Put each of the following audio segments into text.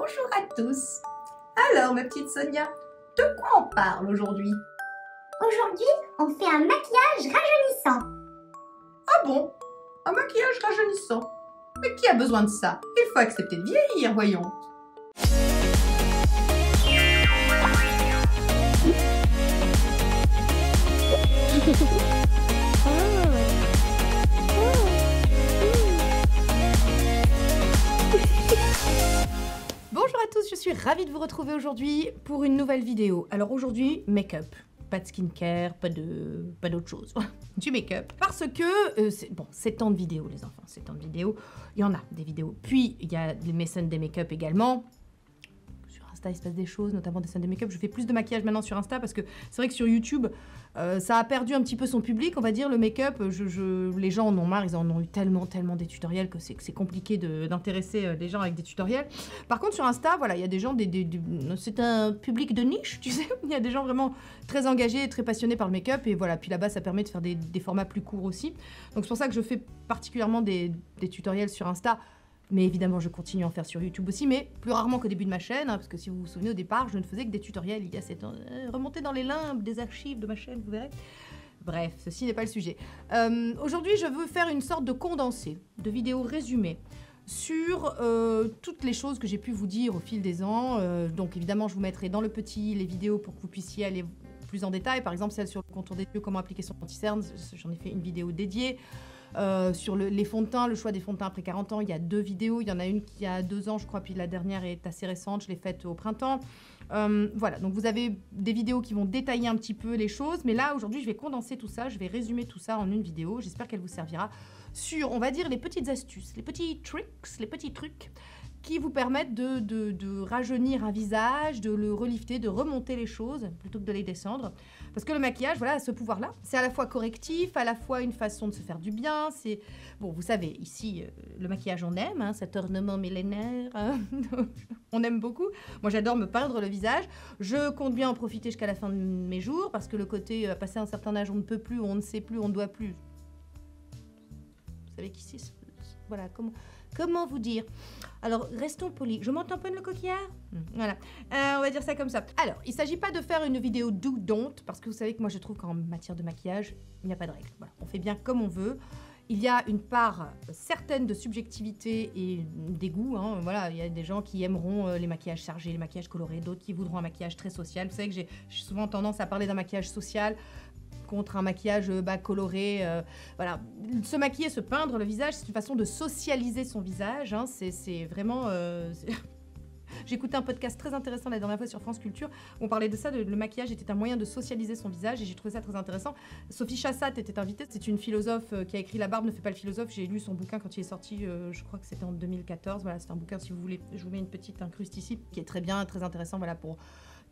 Bonjour à tous. Alors, ma petite Sonia, de quoi on parle aujourd'hui? Aujourd'hui, on fait un maquillage rajeunissant. Ah bon? Un maquillage rajeunissant? Mais qui a besoin de ça? Il faut accepter de vieillir, voyons. Bonjour à tous, je suis ravie de vous retrouver aujourd'hui pour une nouvelle vidéo. Alors aujourd'hui, make-up. Pas de skincare, pas d'autre chose. Du make-up. Parce que, c'est tant de vidéos les enfants, c'est tant de vidéos. Il y en a des vidéos. Puis, il y a mes scènes des make-up également. Sur Insta, il se passe des choses, notamment des scènes des make-up. Je fais plus de maquillage maintenant sur Insta parce que c'est vrai que sur YouTube, ça a perdu un petit peu son public, on va dire, le make-up. Les gens en ont marre, ils en ont eu tellement des tutoriels que c'est compliqué d'intéresser les gens avec des tutoriels. Par contre, sur Insta, voilà, il y a des gens, c'est un public de niche, tu sais. Il y a des gens vraiment très engagés et très passionnés par le make-up. Et voilà, puis là-bas, ça permet de faire des formats plus courts aussi. Donc c'est pour ça que je fais particulièrement des tutoriels sur Insta. Mais évidemment, je continue à en faire sur YouTube aussi, mais plus rarement qu'au début de ma chaîne, hein, parce que si vous vous souvenez, au départ, je ne faisais que des tutoriels. Il y a 7 ans. Remontez dans les limbes des archives de ma chaîne, vous verrez. Bref, ceci n'est pas le sujet. Aujourd'hui, je veux faire une sorte de condensé, de vidéo résumée sur toutes les choses que j'ai pu vous dire au fil des ans. Donc évidemment, je vous mettrai dans le petit les vidéos pour que vous puissiez aller plus en détail. Par exemple, celle sur le contour des yeux, comment appliquer son anti-cerne, j'en ai fait une vidéo dédiée. Sur les fonds de teint, le choix des fonds de teint après 40 ans, il y a 2 vidéos. Il y en a une qui a 2 ans, je crois, puis la dernière est assez récente, je l'ai faite au printemps. Voilà, donc vous avez des vidéos qui vont détailler un petit peu les choses, mais là, aujourd'hui, je vais condenser tout ça, je vais résumer tout ça en une vidéo. J'espère qu'elle vous servira sur, on va dire, les petites astuces, les petits tricks, les petits trucs qui vous permettent de rajeunir un visage, de le relifter, de remonter les choses, plutôt que de les descendre. Parce que le maquillage, voilà, a ce pouvoir-là. C'est à la fois correctif, à la fois une façon de se faire du bien. C'est bon, vous savez, ici, le maquillage, on aime, hein, cet ornement millénaire. Hein, on aime beaucoup. Moi, j'adore me peindre le visage. Je compte bien en profiter jusqu'à la fin de mes jours, parce que le côté, passer un certain âge, on ne peut plus, on ne sait plus, on ne doit plus. Vous savez qu'ici, voilà, comment vous dire? Alors, restons polis. Je monte un peu le coquillard. Voilà. On va dire ça comme ça. Alors, il ne s'agit pas de faire une vidéo do don't, parce que vous savez que moi, je trouve qu'en matière de maquillage, il n'y a pas de règle. Voilà. On fait bien comme on veut. Il y a une part certaine de subjectivité et des goûts. Hein. Voilà, il y a des gens qui aimeront les maquillages chargés, les maquillages colorés, d'autres qui voudront un maquillage très social. Vous savez que j'ai souvent tendance à parler d'un maquillage social contre un maquillage coloré. Voilà. Se maquiller, se peindre le visage, c'est une façon de socialiser son visage. Hein. C'est vraiment... J'ai écouté un podcast très intéressant la dernière fois sur France Culture où on parlait de ça, le maquillage était un moyen de socialiser son visage et j'ai trouvé ça très intéressant. Sophie Chassat était invitée, c'est une philosophe qui a écrit La barbe ne fait pas le philosophe. J'ai lu son bouquin quand il est sorti, je crois que c'était en 2014. Voilà, c'est un bouquin, si vous voulez, je vous mets une petite incruste ici, qui est très bien, très intéressant, voilà, pour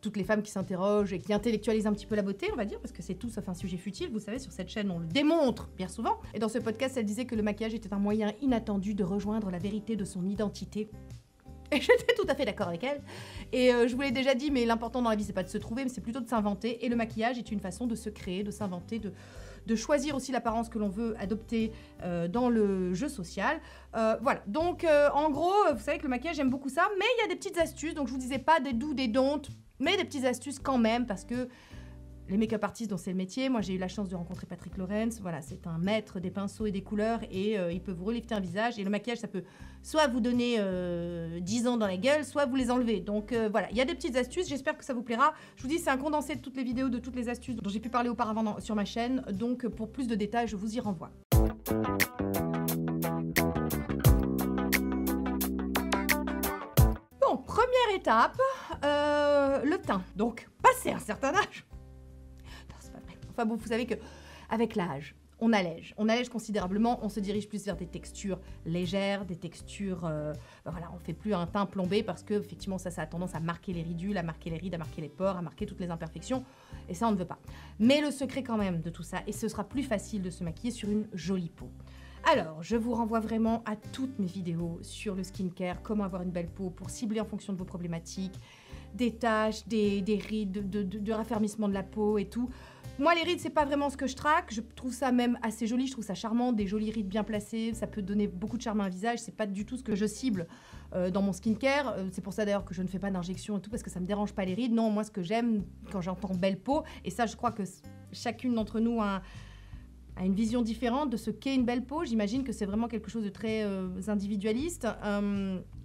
toutes les femmes qui s'interrogent et qui intellectualisent un petit peu la beauté, on va dire, parce que c'est tout sauf un sujet futile. Vous savez, sur cette chaîne, on le démontre bien souvent. Et dans ce podcast, elle disait que le maquillage était un moyen inattendu de rejoindre la vérité de son identité. Et j'étais tout à fait d'accord avec elle. Et je vous l'ai déjà dit, mais l'important dans la vie, c'est pas de se trouver, mais c'est plutôt de s'inventer. Et le maquillage est une façon de se créer, de s'inventer, de choisir aussi l'apparence que l'on veut adopter dans le jeu social. Voilà, donc en gros, vous savez que le maquillage, j'aime beaucoup ça, mais il y a des petites astuces, donc je vous disais pas des doux, des don'ts, mais des petites astuces quand même, parce que les make-up artistes dont c'est le métier, moi j'ai eu la chance de rencontrer Patrick Lawrence, voilà, c'est un maître des pinceaux et des couleurs, et il peut vous relifter un visage, et le maquillage, ça peut soit vous donner 10 ans dans la gueule, soit vous les enlever. Donc voilà, il y a des petites astuces, j'espère que ça vous plaira. Je vous dis, c'est un condensé de toutes les vidéos, de toutes les astuces dont j'ai pu parler auparavant sur ma chaîne, donc pour plus de détails, je vous y renvoie. Bon, première étape, le teint. Donc, passer un certain âge. Non, c'est pas vrai. Enfin bon, vous savez que avec l'âge, on allège considérablement, on se dirige plus vers des textures légères, des textures, voilà, on fait plus un teint plombé parce que effectivement ça a tendance à marquer les ridules, à marquer les rides, à marquer les pores, à marquer toutes les imperfections, et ça on ne veut pas. Mais le secret quand même de tout ça, et ce sera plus facile de se maquiller sur une jolie peau. Alors, je vous renvoie vraiment à toutes mes vidéos sur le skincare, comment avoir une belle peau pour cibler en fonction de vos problématiques, des taches, des rides, de raffermissement de la peau et tout. Moi, les rides, c'est pas vraiment ce que je traque. Je trouve ça même assez joli, je trouve ça charmant, des jolies rides bien placées. Ça peut donner beaucoup de charme à un visage. C'est pas du tout ce que je cible dans mon skincare. C'est pour ça d'ailleurs que je ne fais pas d'injection et tout, parce que ça me dérange pas les rides. Non, moi, ce que j'aime quand j'entends belle peau, et ça, je crois que chacune d'entre nous a une vision différente de ce qu'est une belle peau. J'imagine que c'est vraiment quelque chose de très individualiste.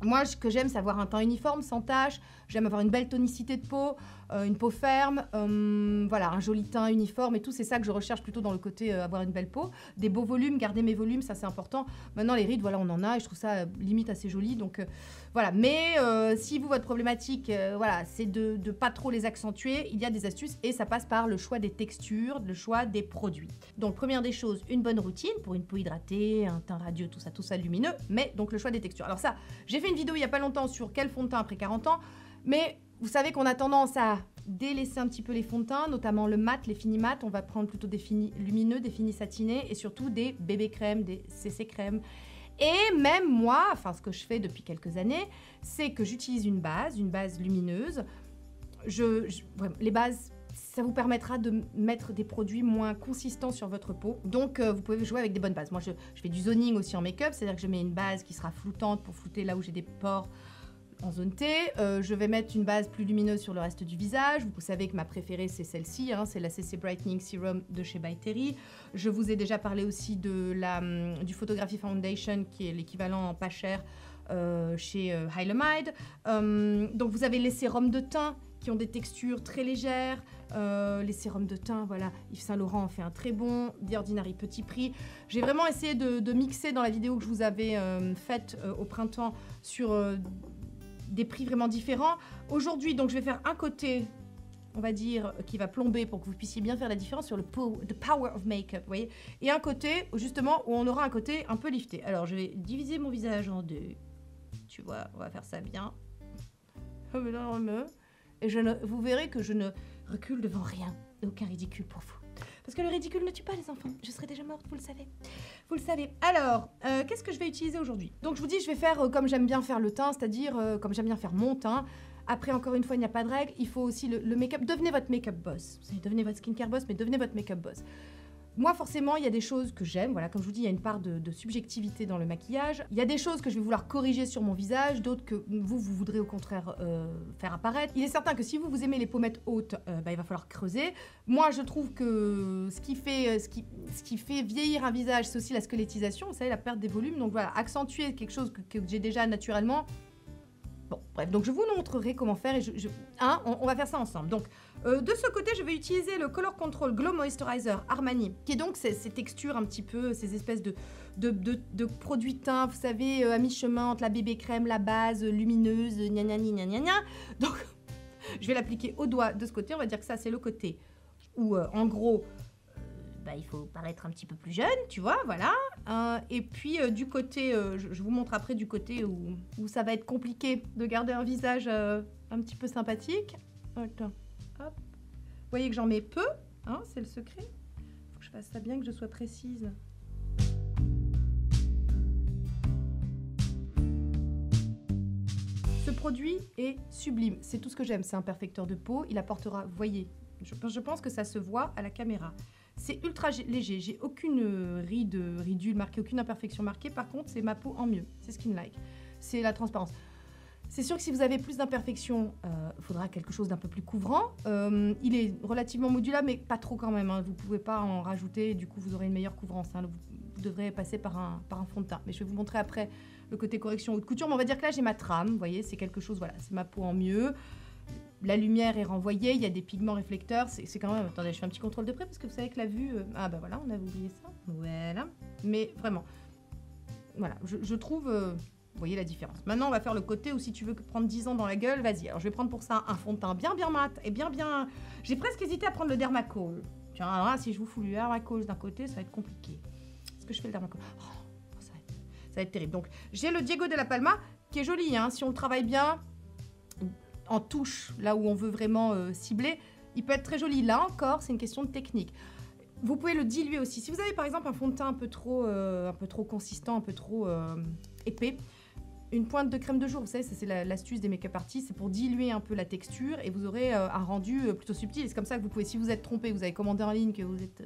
Moi, ce que j'aime, c'est avoir un teint uniforme, sans taches. J'aime avoir une belle tonicité de peau, une peau ferme, voilà, un joli teint uniforme et tout. C'est ça que je recherche plutôt dans le côté avoir une belle peau. Des beaux volumes, garder mes volumes, ça c'est important. Maintenant, les rides, voilà, on en a et je trouve ça limite assez joli. Donc voilà. Mais si vous, votre problématique, voilà, c'est de pas trop les accentuer, il y a des astuces et ça passe par le choix des textures, le choix des produits. Donc, première des choses, une bonne routine pour une peau hydratée, un teint radieux, tout ça lumineux, mais donc le choix des textures. Alors ça, j'ai fait une vidéo il y a pas longtemps sur quel fond de teint après 40 ans, mais vous savez qu'on a tendance à délaisser un petit peu les fonds de teint, notamment le mat, les finis mat. On va prendre plutôt des finis lumineux, des finis satinés et surtout des bébé crèmes, des CC crèmes. Et même moi, enfin ce que je fais depuis quelques années, c'est que j'utilise une base lumineuse. Les bases, ça vous permettra de mettre des produits moins consistants sur votre peau. Donc, vous pouvez jouer avec des bonnes bases. Moi, je fais du zoning aussi en make-up, c'est-à-dire que je mets une base qui sera floutante pour flouter là où j'ai des pores en zone T. Je vais mettre une base plus lumineuse sur le reste du visage. Vous savez que ma préférée, c'est celle-ci, hein, c'est la CC Brightening Serum de chez By Terry. Je vous ai déjà parlé aussi du Photography Foundation, qui est l'équivalent pas cher chez Hylamide. Donc, vous avez les sérums de teint qui ont des textures très légères. Les sérums de teint, voilà, Yves Saint Laurent en fait un très bon, The Ordinary petit prix. J'ai vraiment essayé de mixer dans la vidéo que je vous avais faite au printemps sur des prix vraiment différents. Aujourd'hui, donc, je vais faire un côté, on va dire, qui va plomber pour que vous puissiez bien faire la différence sur the power of make-up, vous voyez, et un côté, justement, où on aura un côté un peu lifté. Alors, je vais diviser mon visage en deux. Tu vois, on va faire ça bien. Et vous verrez que je ne recule devant rien. Aucun ridicule pour vous. Parce que le ridicule ne tue pas les enfants. Je serais déjà morte, vous le savez. Vous le savez. Alors, qu'est-ce que je vais utiliser aujourd'hui? Donc, je vous dis, je vais faire comme j'aime bien faire le teint, c'est-à-dire comme j'aime bien faire mon teint. Après, encore une fois, il n'y a pas de règle. Il faut aussi le make-up. Devenez votre make-up boss. Vous savez, devenez votre skincare boss, mais devenez votre make-up boss. Moi, forcément, il y a des choses que j'aime. Voilà, comme je vous dis, il y a une part de subjectivité dans le maquillage. Il y a des choses que je vais vouloir corriger sur mon visage, d'autres que vous voudrez au contraire faire apparaître. Il est certain que si vous aimez les pommettes hautes, il va falloir creuser. Moi, je trouve que ce qui fait vieillir un visage, c'est aussi la squelettisation, vous savez, la perte des volumes. Donc voilà, accentuer quelque chose que j'ai déjà naturellement. Bon, bref, donc je vous montrerai comment faire et on va faire ça ensemble. Donc, de ce côté, je vais utiliser le Color Control Glow Moisturizer Armani, qui est donc ces textures un petit peu, ces espèces de produits teints, vous savez, à mi-chemin entre la bébé crème, la base lumineuse, gna gna gna gna gna. Donc, je vais l'appliquer au doigt de ce côté. On va dire que ça, c'est le côté où, en gros, il faut paraître un petit peu plus jeune, tu vois, voilà. Et puis, du côté, je vous montre après du côté où ça va être compliqué de garder un visage un petit peu sympathique. Attends, hop. Vous voyez que j'en mets peu, hein, c'est le secret. Il faut que je fasse ça bien, que je sois précise. Ce produit est sublime, c'est tout ce que j'aime. C'est un perfecteur de peau, il apportera, vous voyez, je pense que ça se voit à la caméra. C'est ultra léger, j'ai aucune ridule marquée, aucune imperfection marquée. Par contre, c'est ma peau en mieux, c'est Skin-like. C'est la transparence. C'est sûr que si vous avez plus d'imperfections, il faudra quelque chose d'un peu plus couvrant. Il est relativement modulable, mais pas trop quand même. Hein. Vous ne pouvez pas en rajouter, et du coup, vous aurez une meilleure couvrance. Hein. Vous devrez passer par un fond de teint. Mais je vais vous montrer après le côté correction haute couture. Mais on va dire que là, j'ai ma trame. Vous voyez, c'est quelque chose, voilà, c'est ma peau en mieux. La lumière est renvoyée, il y a des pigments réflecteurs, c'est quand même... Attendez, je fais un petit contrôle de près parce que vous savez que la vue... Ah bah voilà, on avait oublié ça. Voilà. Mais vraiment, voilà, je trouve... vous voyez la différence. Maintenant, on va faire le côté où si tu veux prendre 10 ans dans la gueule, vas-y. Alors, je vais prendre pour ça un fond de teint bien mat et bien... J'ai presque hésité à prendre le Dermacol. Tiens, alors là, si je vous fous le Dermacol d'un côté, ça va être compliqué. Est-ce que je fais le Dermacol? Ça va être terrible. Donc, j'ai le Diego de la Palma qui est joli, hein, si on le travaille bien... en touche, là où on veut vraiment cibler, il peut être très joli. Là encore, c'est une question de technique. Vous pouvez le diluer aussi. Si vous avez par exemple un fond de teint un peu trop consistant, un peu trop épais, une pointe de crème de jour. Vous savez, c'est l'astuce des make-up artistes, c'est pour diluer un peu la texture et vous aurez un rendu plutôt subtil. C'est comme ça que vous pouvez, si vous êtes trompé, vous avez commandé en ligne, que vous êtes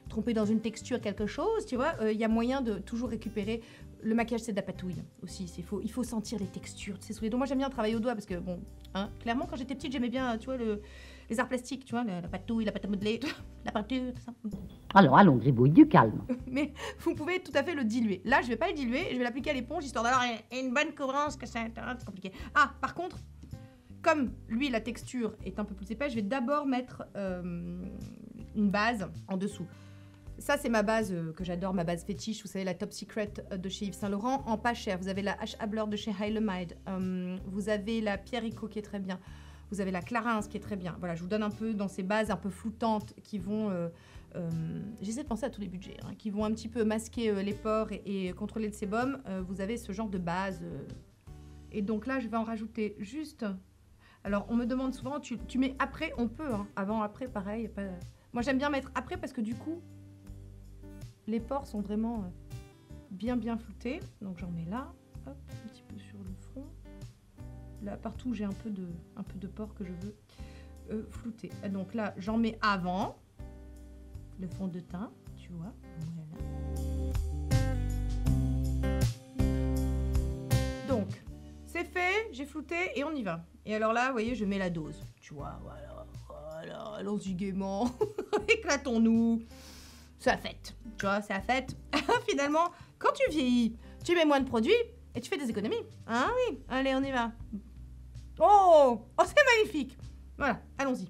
trompé dans une texture, quelque chose, tu vois, il y a moyen de toujours récupérer. Le maquillage, c'est de la patouille aussi. Il faut sentir les textures, tu sais, sous les doigts. Moi, j'aime bien travailler au doigt parce que, bon, hein, clairement, quand j'étais petite, j'aimais bien, tu vois, les arts plastiques, tu vois, la patouille, la pâte à modeler, la peinture, tout ça. Alors, allons, Gribouille, du calme. Mais vous pouvez tout à fait le diluer. Là, je vais pas le diluer, je vais l'appliquer à l'éponge, histoire d'avoir une bonne couvrance, que c'est compliqué. Ah, par contre, comme lui, la texture est un peu plus épaisse, je vais d'abord mettre une base en dessous. Ça, c'est ma base que j'adore, ma base fétiche. Vous savez, la Top Secret de chez Yves Saint Laurent, en pas cher. Vous avez la H. Abler de chez Hylamide. Vous avez la Pierre Rico qui est très bien. Vous avez la Clarins qui est très bien. Voilà, je vous donne un peu dans ces bases un peu floutantes qui vont... j'essaie de penser à tous les budgets, hein, qui vont un petit peu masquer les pores et contrôler le sébum. Vous avez ce genre de base. Et donc là, je vais en rajouter juste... Alors, on me demande souvent, tu mets après, on peut, hein. Avant, après, pareil. Pas... Moi, j'aime bien mettre après parce que du coup, les pores sont vraiment bien floutés. Donc, j'en mets là, hop, un petit peu sur le front. Là, partout où j'ai un peu de pores que je veux flouter. Et donc là, j'en mets avant le fond de teint, tu vois. Voilà. Donc, c'est fait, j'ai flouté et on y va. Et alors là, vous voyez, je mets la dose. Tu vois, voilà, allons-y gaiement, éclatons-nous. C'est la fête, tu vois, c'est la fête. Finalement, quand tu vieillis, tu mets moins de produits et tu fais des économies. Ah oui, allez, on y va. Oh, c'est magnifique. Voilà, allons-y.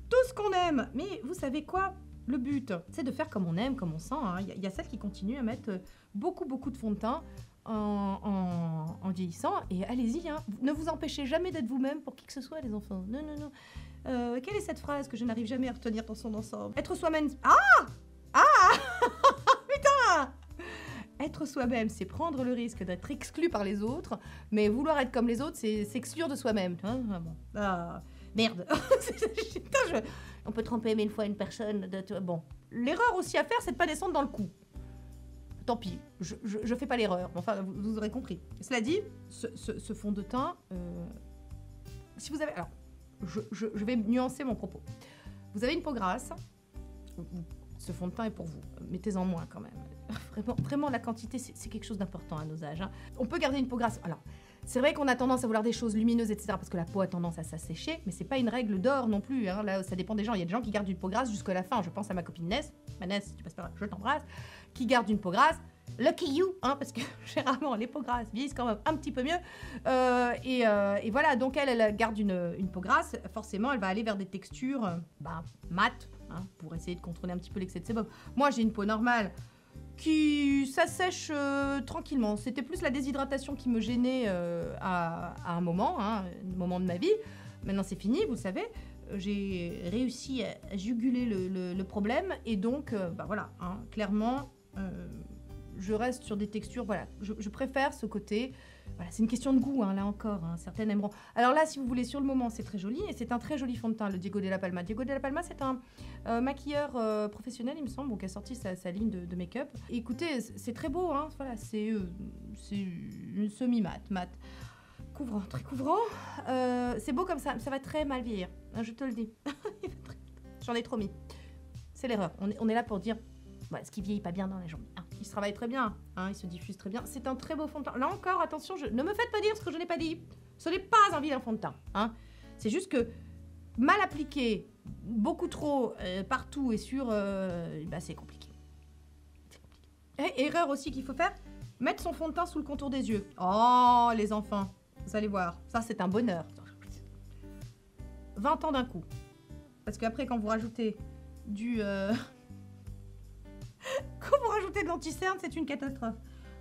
Tout ce qu'on aime. Mais vous savez quoi? Le but, c'est de faire comme on aime, comme on sent. Hein. Y a celles qui continuent à mettre beaucoup de fond de teint en vieillissant. Et allez-y, hein. Ne vous empêchez jamais d'être vous-même pour qui que ce soit, les enfants. Non, non, non. Quelle est cette phrase que je n'arrive jamais à retenir dans son ensemble? Être soi-même... Putain! Être soi-même, c'est prendre le risque d'être exclu par les autres, mais vouloir être comme les autres, c'est s'exclure de soi-même. Merde. Putain, on peut tromper 1000 fois une personne. Bon, l'erreur aussi à faire, c'est de pas descendre dans le coup. Tant pis, je fais pas l'erreur. Enfin, vous aurez compris. Cela dit, ce fond de teint, si vous avez... Alors, je vais nuancer mon propos. Vous avez une peau grasse, ce fond de teint est pour vous. Mettez-en moins quand même. Vraiment, la quantité, c'est quelque chose d'important à nos âges. Hein. On peut garder une peau grasse. Alors, c'est vrai qu'on a tendance à vouloir des choses lumineuses, etc. parce que la peau a tendance à s'assécher, mais c'est pas une règle d'or non plus. Hein. Là, ça dépend des gens. Il y a des gens qui gardent une peau grasse jusqu'à la fin. Je pense à ma copine Ness. Ness, si tu passes par là, je t'embrasse. Qui garde une peau grasse. Lucky you, hein, parce que généralement, les peaux grasses vieillissent quand même un petit peu mieux. Et voilà, donc elle garde une peau grasse. Forcément, elle va aller vers des textures mates, hein, pour essayer de contrôler un petit peu l'excès de sébum. Moi, j'ai une peau normale qui s'assèche tranquillement. C'était plus la déshydratation qui me gênait à un moment de ma vie. Maintenant, c'est fini, vous savez. J'ai réussi à juguler le problème. Et donc, voilà, hein, clairement... je reste sur des textures, voilà, je préfère ce côté, voilà, c'est une question de goût, hein, là encore, hein, certaines aimeront. Alors là, si vous voulez, sur le moment, c'est très joli, et c'est un très joli fond de teint, le Diego de la Palma. Diego de la Palma, c'est un maquilleur professionnel, il me semble, qui a sorti sa ligne de make-up. Écoutez, c'est très beau, hein, voilà, c'est une semi-mat, couvrant, très couvrant. C'est beau comme ça va très mal vieillir, hein, je te le dis. J'en ai trop mis. C'est l'erreur, on est là pour dire... Voilà, ce qui vieillit pas bien dans la journée. Hein. Il se travaille très bien, hein, il se diffuse très bien. C'est un très beau fond de teint. Là encore, attention, ne me faites pas dire ce que je n'ai pas dit. Ce n'est pas un vilain fond de teint. Hein. C'est juste que mal appliqué, beaucoup trop partout et sur... c'est compliqué. Et erreur aussi qu'il faut faire, mettre son fond de teint sous le contour des yeux. Oh, les enfants, vous allez voir. Ça, c'est un bonheur. 20 ans d'un coup. Parce qu'après, quand vous rajoutez du... Quand vous rajoutez de l'anti-cerne, c'est une catastrophe.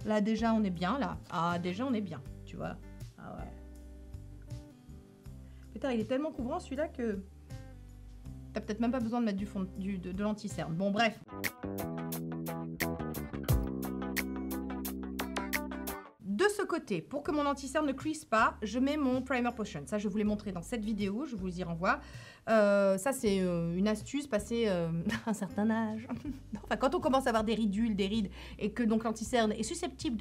Là, déjà, on est bien, là. Ah, déjà, on est bien, tu vois. Ah ouais. Putain, il est tellement couvrant, celui-là, que... T'as peut-être même pas besoin de mettre de l'anti-cerne. Bon, bref. De ce côté, pour que mon anti-cerne ne crease pas, je mets mon primer potion. Ça, je vous l'ai montré dans cette vidéo, je vous y renvoie. Ça, c'est une astuce passée un certain âge. Enfin, quand on commence à avoir des ridules, des rides, et que donc l'anti-cerne est susceptible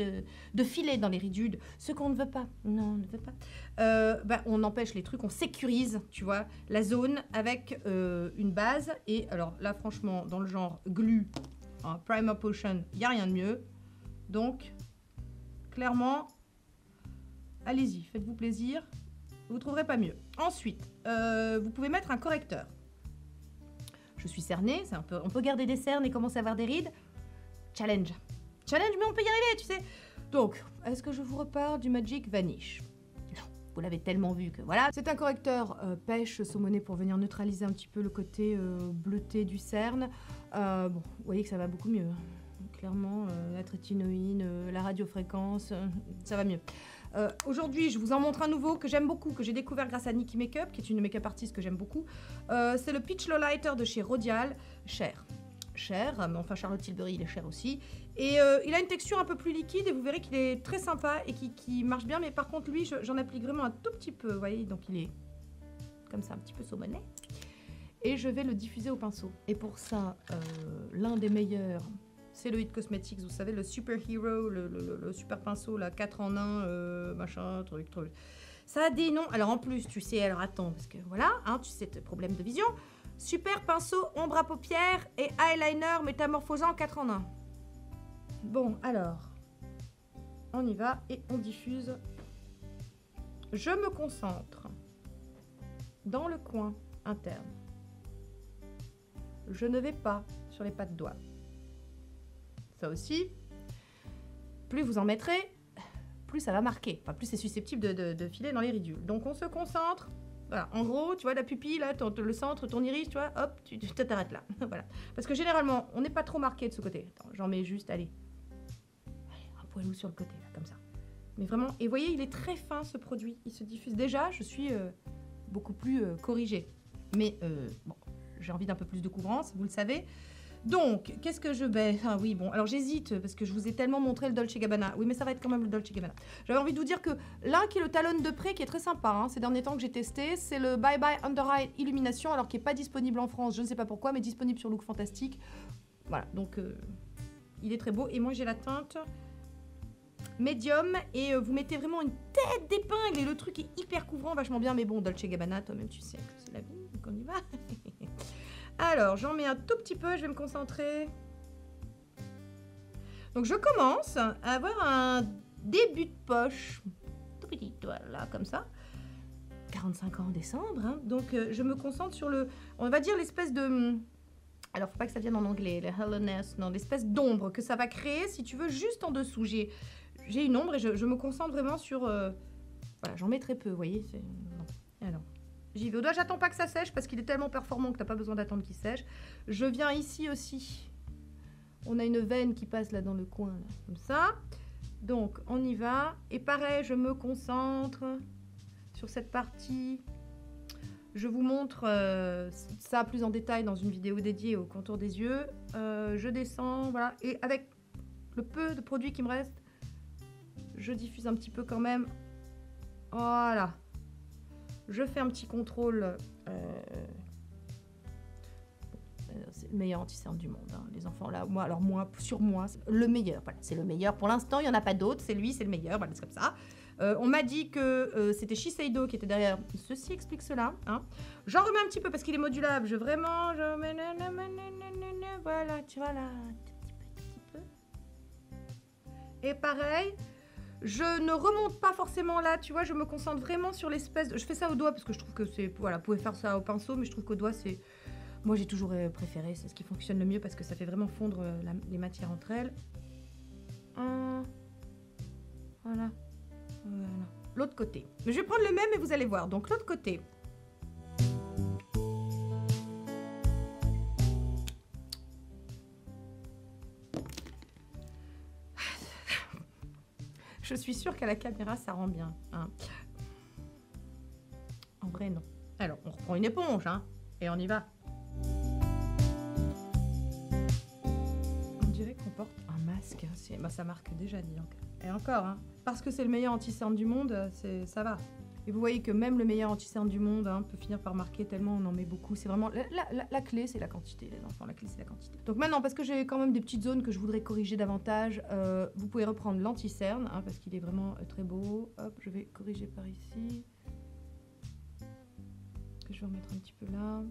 de filer dans les ridules, ce qu'on ne veut pas, non, on ne veut pas, on empêche les trucs, on sécurise, tu vois, la zone avec une base. Et alors là, franchement, dans le genre glue, primer potion, il n'y a rien de mieux. Donc, clairement, allez-y, faites-vous plaisir. Vous ne trouverez pas mieux. Ensuite, vous pouvez mettre un correcteur. Je suis cernée, on peut garder des cernes et commencer à avoir des rides. Challenge. Challenge, mais on peut y arriver, tu sais. Donc, est-ce que je vous reparle du Magic Vanish? Non, vous l'avez tellement vu que voilà. C'est un correcteur pêche saumonné pour venir neutraliser un petit peu le côté bleuté du cerne. Bon, vous voyez que ça va beaucoup mieux. Clairement, la trétinoïne, la radiofréquence, ça va mieux. Aujourd'hui, je vous en montre un nouveau que j'aime beaucoup, que j'ai découvert grâce à Nikki Makeup, qui est une make-up artiste que j'aime beaucoup. C'est le Peach Lowlighter de chez Rodial. Cher, mais enfin Charlotte Tilbury, il est cher aussi. Et il a une texture un peu plus liquide et vous verrez qu'il est très sympa et qui marche bien. Mais par contre, lui, j'en applique vraiment un tout petit peu, vous voyez, donc il est comme ça, un petit peu saumonné. Et je vais le diffuser au pinceau. Et pour ça, l'un des meilleurs... C'est le It Cosmetics, vous savez, le Super Hero, le super pinceau, là, 4 en 1, machin, truc. Ça a des noms. Alors en plus, tu sais, alors attends, parce que voilà, hein, tu sais, problème de vision. Super pinceau, ombre à paupières et eyeliner métamorphosant 4 en 1. Bon, alors, on y va et on diffuse. Je me concentre dans le coin interne. Je ne vais pas sur les pas de doigts. Ça aussi, plus vous en mettrez, plus ça va marquer. Enfin, plus c'est susceptible de filer dans les ridules. Donc, on se concentre. Voilà. En gros, tu vois, la pupille, là, le centre, ton iris, tu vois, hop, tu t'arrêtes là. Voilà. Parce que généralement, on n'est pas trop marqué de ce côté. Attends, j'en mets juste, allez, un poilou sur le côté, là, comme ça. Mais vraiment, et vous voyez, il est très fin, ce produit. Il se diffuse. Déjà, je suis beaucoup plus corrigée. Mais, bon, j'ai envie d'un peu plus de couvrance, vous le savez. Donc, qu'est-ce que je vais... Ah oui, bon, alors j'hésite, parce que je vous ai tellement montré le Dolce & Gabbana. Oui, mais ça va être quand même le Dolce & Gabbana. J'avais envie de vous dire que l'un qui est le talon de près, qui est très sympa, hein, ces derniers temps que j'ai testé, c'est le Bye Bye Under Eye Illumination, alors qui n'est pas disponible en France, je ne sais pas pourquoi, mais disponible sur Look Fantastique. Voilà, donc il est très beau. Et moi, j'ai la teinte médium, et vous mettez vraiment une tête d'épingle, et le truc est hyper couvrant, vachement bien, mais bon, Dolce & Gabbana, toi-même, tu sais que c'est la vie, donc on y va. Alors, j'en mets un tout petit peu, je vais me concentrer. Donc, je commence à avoir un début de poche. Tout petit, voilà, comme ça. 45 ans en décembre, hein. Donc, je me concentre sur le... On va dire l'espèce de... Alors, faut pas que ça vienne en anglais, le hollowness, non, l'espèce d'ombre que ça va créer, si tu veux, juste en dessous. J'ai une ombre et je me concentre vraiment sur... Voilà, j'en mets très peu, vous voyez. Alors... J'y vais au doigt, j'attends pas que ça sèche parce qu'il est tellement performant que t'as pas besoin d'attendre qu'il sèche. Je viens ici aussi. On a une veine qui passe là dans le coin, là, comme ça. Donc, on y va. Et pareil, je me concentre sur cette partie. Je vous montre ça plus en détail dans une vidéo dédiée au contour des yeux. Je descends, voilà. Et avec le peu de produit qui me reste, je diffuse un petit peu quand même. Voilà. Je fais un petit contrôle. C'est le meilleur anti-cerne du monde, hein, les enfants. Là, moi, sur moi, le meilleur. Voilà, c'est le meilleur. Pour l'instant, il n'y en a pas d'autres. C'est lui, c'est le meilleur. Voilà, c'est comme ça. On m'a dit que c'était Shiseido qui était derrière. Ceci explique cela. Hein. J'en remets un petit peu parce qu'il est modulable. Je mets... Voilà, tu vois là. Un petit peu. Et pareil. Je ne remonte pas forcément là, tu vois, je me concentre vraiment sur l'espèce... Je fais ça au doigt parce que je trouve que c'est... Voilà, vous pouvez faire ça au pinceau, mais je trouve qu'au doigt, c'est... Moi, j'ai toujours préféré, c'est ce qui fonctionne le mieux parce que ça fait vraiment fondre les matières entre elles. Voilà. L'autre côté. Mais je vais prendre le même et vous allez voir. Donc, l'autre côté. Je suis sûre qu'à la caméra, ça rend bien. Hein. En vrai, non. Alors, on reprend une éponge, hein, et on y va. On dirait qu'on porte un masque. Bah, ça marque déjà, dis donc. Et encore, hein. parce que c'est le meilleur anti-cerne du monde, ça va. Et vous voyez que même le meilleur anti-cerne du monde peut finir par marquer tellement on en met beaucoup. C'est vraiment... La clé, c'est la quantité, les enfants. La clé, c'est la quantité. Donc maintenant, parce que j'ai quand même des petites zones que je voudrais corriger davantage, vous pouvez reprendre l'anti-cerne, parce qu'il est vraiment très beau. Hop, je vais corriger par ici. Je vais remettre un petit peu là.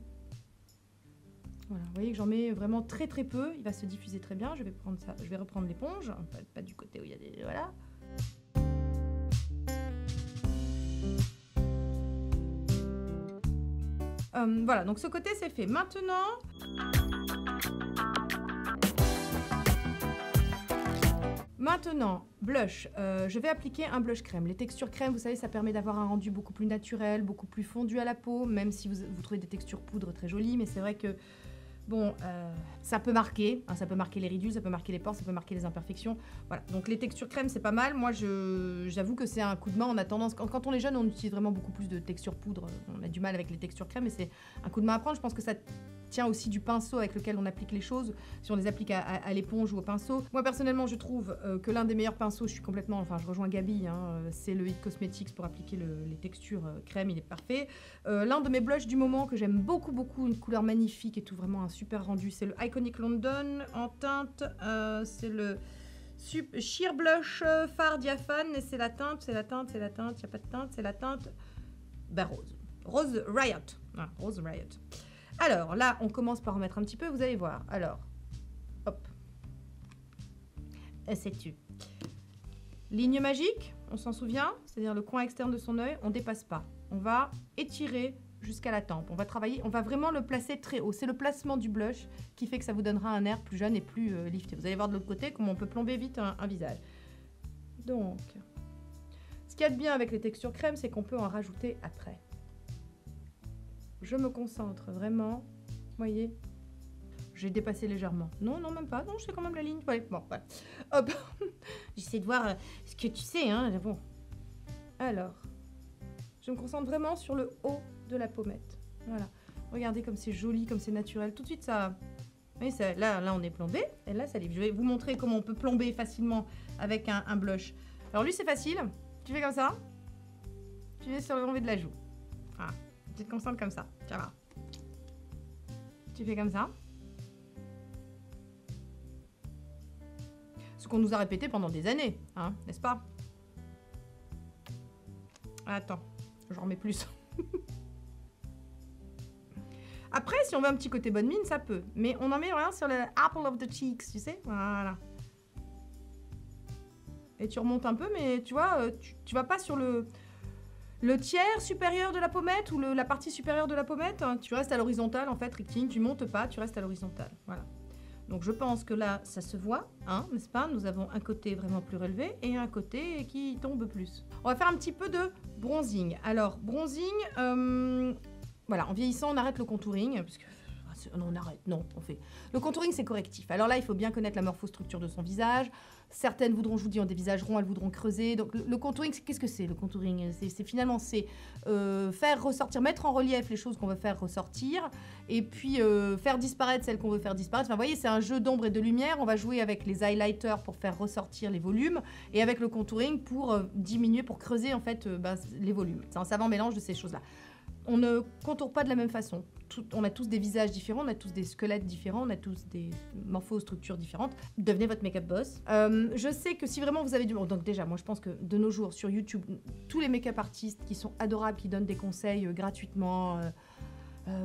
Voilà, vous voyez que j'en mets vraiment très très peu. Il va se diffuser très bien. Je vais prendre ça. Je vais reprendre l'éponge. Pas du côté où il y a des... Voilà. Voilà, donc ce côté c'est fait. Maintenant, blush. Je vais appliquer un blush crème. Les textures crème, vous savez, ça permet d'avoir un rendu beaucoup plus naturel, beaucoup plus fondu à la peau, même si vous trouvez des textures poudre très jolies, mais c'est vrai que bon, ça peut marquer, ça peut marquer les ridules, ça peut marquer les pores, ça peut marquer les imperfections. Voilà, donc les textures crème, c'est pas mal. Moi, j'avoue que c'est un coup de main. On a tendance, quand on est jeune, on utilise vraiment beaucoup plus de textures poudre. On a du mal avec les textures crème, mais c'est un coup de main à prendre. Je pense que ça tient aussi du pinceau avec lequel on applique les choses, si on les applique à l'éponge ou au pinceau. Moi, personnellement, je trouve que l'un des meilleurs pinceaux, je rejoins Gabi, c'est le It Cosmetics pour appliquer les textures crème, il est parfait. L'un de mes blushs du moment que j'aime beaucoup, une couleur magnifique et tout, vraiment un super rendu, c'est le Iconic London en teinte, c'est le Sheer Blush Fard Diaphane, et c'est la teinte, il n'y a pas de teinte, c'est la teinte Rose Riot. Voilà, Rose Riot. Alors là, on commence par remettre un petit peu, vous allez voir. Alors, hop. C'est-tu. Ligne magique, on s'en souvient, c'est-à-dire le coin externe de son œil, on ne dépasse pas. On va étirer jusqu'à la tempe. On va travailler, on va vraiment le placer très haut. C'est le placement du blush qui fait que ça vous donnera un air plus jeune et plus lifté. Vous allez voir de l'autre côté comment on peut plomber vite un visage. Donc, ce qu'il y a de bien avec les textures crème, c'est qu'on peut en rajouter après. Je me concentre vraiment, vous voyez, j'ai dépassé légèrement. Non, même pas, non, je sais quand même la ligne. Ouais, bon, voilà. Hop, j'essaie de voir ce que tu sais, bon. Alors, je me concentre vraiment sur le haut de la pommette. Voilà, regardez comme c'est joli, comme c'est naturel. Tout de suite, ça... Vous voyez, là, on est plombé, et là, ça livre. Je vais vous montrer comment on peut plomber facilement avec un blush. Alors lui, c'est facile. Tu fais comme ça. Tu viens sur le l'enlevé de la joue. Voilà. Tu te concentres comme ça, tu vas. Tu fais comme ça. Ce qu'on nous a répété pendant des années, n'est-ce pas? Attends, j'en remets plus. Après, si on veut un petit côté bonne mine, ça peut. Mais on en met rien sur le apple of the cheeks, tu sais? Voilà. Et tu remontes un peu, mais tu vois, tu vas pas sur le tiers supérieur de la pommette ou la partie supérieure de la pommette, tu restes à l'horizontale en fait, rectiligne, tu montes pas, tu restes à l'horizontale. Voilà. Donc je pense que là, ça se voit, n'est-ce pas? Nous avons un côté vraiment plus relevé et un côté qui tombe plus. On va faire un petit peu de bronzing. Alors, bronzing, voilà, en vieillissant, on arrête le contouring, parce que... Non, on arrête, non, on fait. Le contouring, c'est correctif. Alors là, il faut bien connaître la morphostructure de son visage. Certaines voudront, je vous dis, ont des visages ronds, elles voudront creuser. Donc le contouring, qu'est-ce que c'est le contouring? Finalement, c'est faire ressortir, mettre en relief les choses qu'on veut faire ressortir, et puis faire disparaître celles qu'on veut faire disparaître. Enfin, vous voyez, c'est un jeu d'ombre et de lumière. On va jouer avec les highlighters pour faire ressortir les volumes, et avec le contouring pour diminuer, pour creuser en fait les volumes. C'est un savant mélange de ces choses-là. On ne contourne pas de la même façon. On a tous des visages différents, on a tous des squelettes différents, on a tous des morphostructures différentes. Devenez votre make-up boss. Je sais que si vraiment vous avez du... Bon, donc déjà, moi je pense que de nos jours, sur YouTube, tous les make-up artistes qui sont adorables, qui donnent des conseils gratuitement...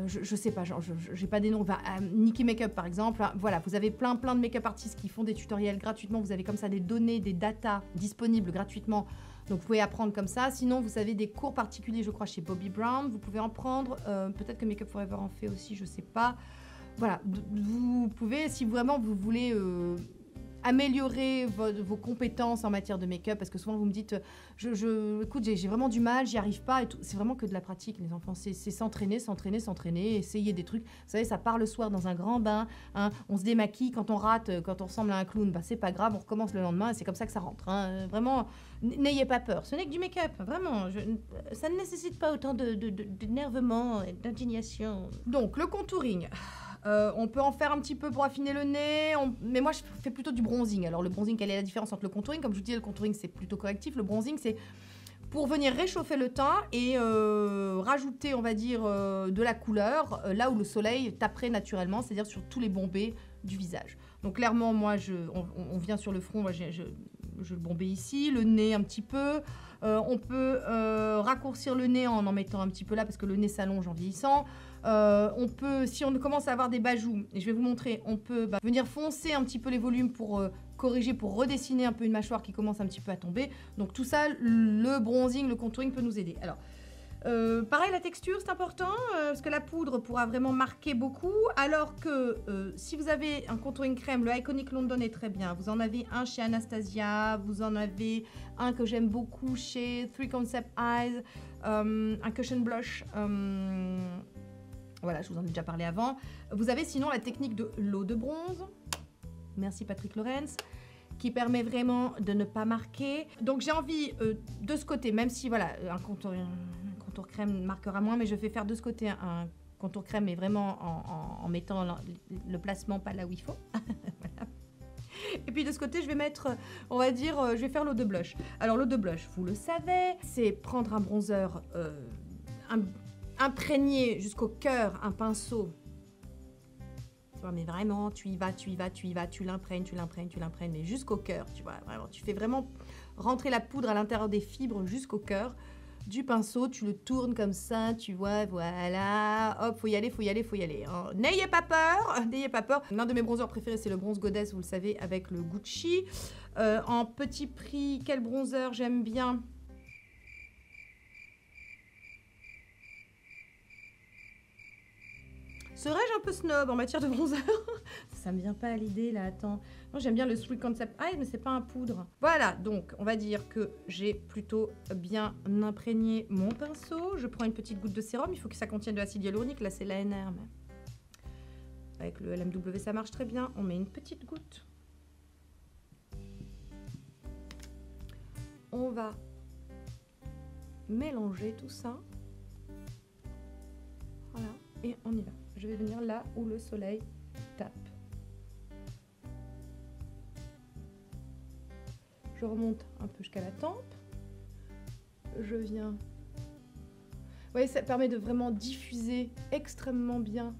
je sais pas, j'ai pas des noms. Nikki Makeup par exemple, voilà, vous avez plein de make-up artistes qui font des tutoriels gratuitement. Vous avez comme ça des données, des datas disponibles gratuitement. Donc vous pouvez apprendre comme ça. Sinon, vous avez des cours particuliers, je crois, chez Bobbi Brown. Vous pouvez en prendre. Peut-être que Make Up For Ever en fait aussi, je sais pas. Voilà, vous pouvez, si vraiment vous voulez améliorer vos compétences en matière de make-up, parce que souvent vous me dites, écoute, j'ai vraiment du mal, j'y arrive pas et tout. C'est vraiment que de la pratique, les enfants. C'est s'entraîner, essayer des trucs. Vous savez, ça part le soir dans un grand bain, on se démaquille quand on rate, quand on ressemble à un clown, c'est pas grave, on recommence le lendemain et c'est comme ça que ça rentre. Vraiment, n'ayez pas peur. Ce n'est que du make-up, vraiment. Ça ne nécessite pas autant d'énervement et d'indignation. Donc, le contouring. On peut en faire un petit peu pour affiner le nez, mais moi je fais plutôt du bronzing. Alors le bronzing, quelle est la différence entre le contouring? Comme je vous dis, le contouring c'est plutôt correctif, le bronzing c'est pour venir réchauffer le teint et rajouter, on va dire, de la couleur là où le soleil taperait naturellement, c'est-à-dire sur tous les bombés du visage. Donc clairement, moi, on vient sur le front, moi, je le bombais ici, le nez un petit peu. On peut raccourcir le nez en mettant un petit peu là parce que le nez s'allonge en vieillissant. On peut, si on commence à avoir des bajous, et je vais vous montrer, on peut venir foncer un petit peu les volumes pour corriger, pour redessiner un peu une mâchoire qui commence un petit peu à tomber. Donc tout ça, le bronzing, le contouring peut nous aider. Alors, pareil, la texture, c'est important, parce que la poudre pourra vraiment marquer beaucoup, alors que si vous avez un contouring crème, le Iconic London est très bien. Vous en avez un chez Anastasia, vous en avez un que j'aime beaucoup chez 3 Concept Eyes, un Cushion Blush, voilà, je vous en ai déjà parlé avant. Vous avez sinon la technique de l'eau de bronze, merci Patrick Lawrence, qui permet vraiment de ne pas marquer. Donc j'ai envie de ce côté, même si voilà, un contour crème marquera moins, mais je vais faire de ce côté un contour crème, mais vraiment en mettant le placement pas là où il faut. Voilà. Et puis de ce côté, je vais mettre, on va dire, je vais faire l'eau de blush. Alors l'eau de blush, vous le savez, c'est prendre un bronzer imprégné jusqu'au cœur, un pinceau. Tu vois, mais vraiment, tu y vas, tu l'imprègnes, mais jusqu'au cœur, tu vois, vraiment. Tu fais vraiment rentrer la poudre à l'intérieur des fibres jusqu'au cœur du pinceau, tu le tournes comme ça, tu vois, voilà, hop, faut y aller, hein. N'ayez pas peur, n'ayez pas peur. L'un de mes bronzers préférés, c'est le bronze Goddess, vous le savez, avec le Gucci. En petit prix, quel bronzer j'aime bien? Serais-je un peu snob en matière de bronzer? Ça me vient pas à l'idée là, attends. Moi j'aime bien le 3 Concept Eyes, mais c'est pas un poudre. Voilà, donc on va dire que j'ai plutôt bien imprégné mon pinceau. Je prends une petite goutte de sérum, il faut que ça contienne de l'acide hyaluronique, là c'est l'ANR. Mais avec le LMW ça marche très bien. On met une petite goutte. On va mélanger tout ça. Voilà, et on y va. Je vais venir là où le soleil tape. Je remonte un peu jusqu'à la tempe. Je viens... Vous voyez, ça permet de vraiment diffuser extrêmement bien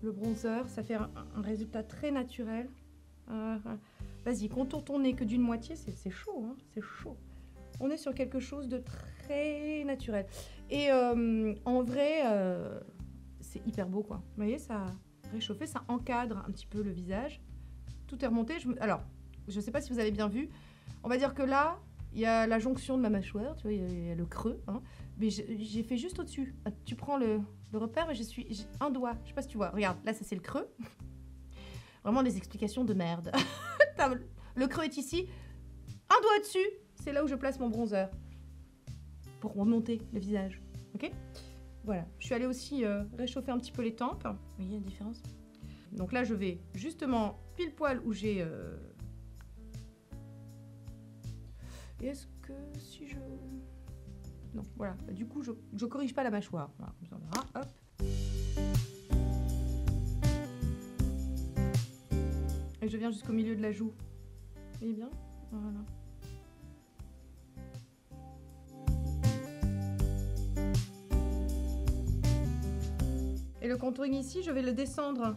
le bronzer. Ça fait un résultat très naturel. Vas-y, contourne ton nez que d'une moitié. C'est chaud, hein, c'est chaud. On est sur quelque chose de très naturel. Et en vrai... c'est hyper beau, quoi. Vous voyez, ça a réchauffé, ça encadre un petit peu le visage. Tout est remonté. Alors, je ne sais pas si vous avez bien vu. On va dire que là, il y a la jonction de ma mâchoire. Tu vois, il y a le creux. Hein, mais j'ai fait juste au-dessus. Tu prends le repère, mais j'ai un doigt. Je ne sais pas si tu vois. Regarde, là, ça, c'est le creux. Vraiment des explications de merde. Le creux est ici. Un doigt au-dessus. C'est là où je place mon bronzer. Pour remonter le visage. OK ? Voilà, je suis allée aussi réchauffer un petit peu les tempes. Vous voyez la différence? Donc là, je vais justement pile poil où j'ai... Est-ce que si je... Non, voilà. Du coup, je corrige pas la mâchoire. Voilà, comme ça, on verra. Hop. Et je viens jusqu'au milieu de la joue. Vous voyez bien? Voilà. Et le contouring ici, je vais le descendre,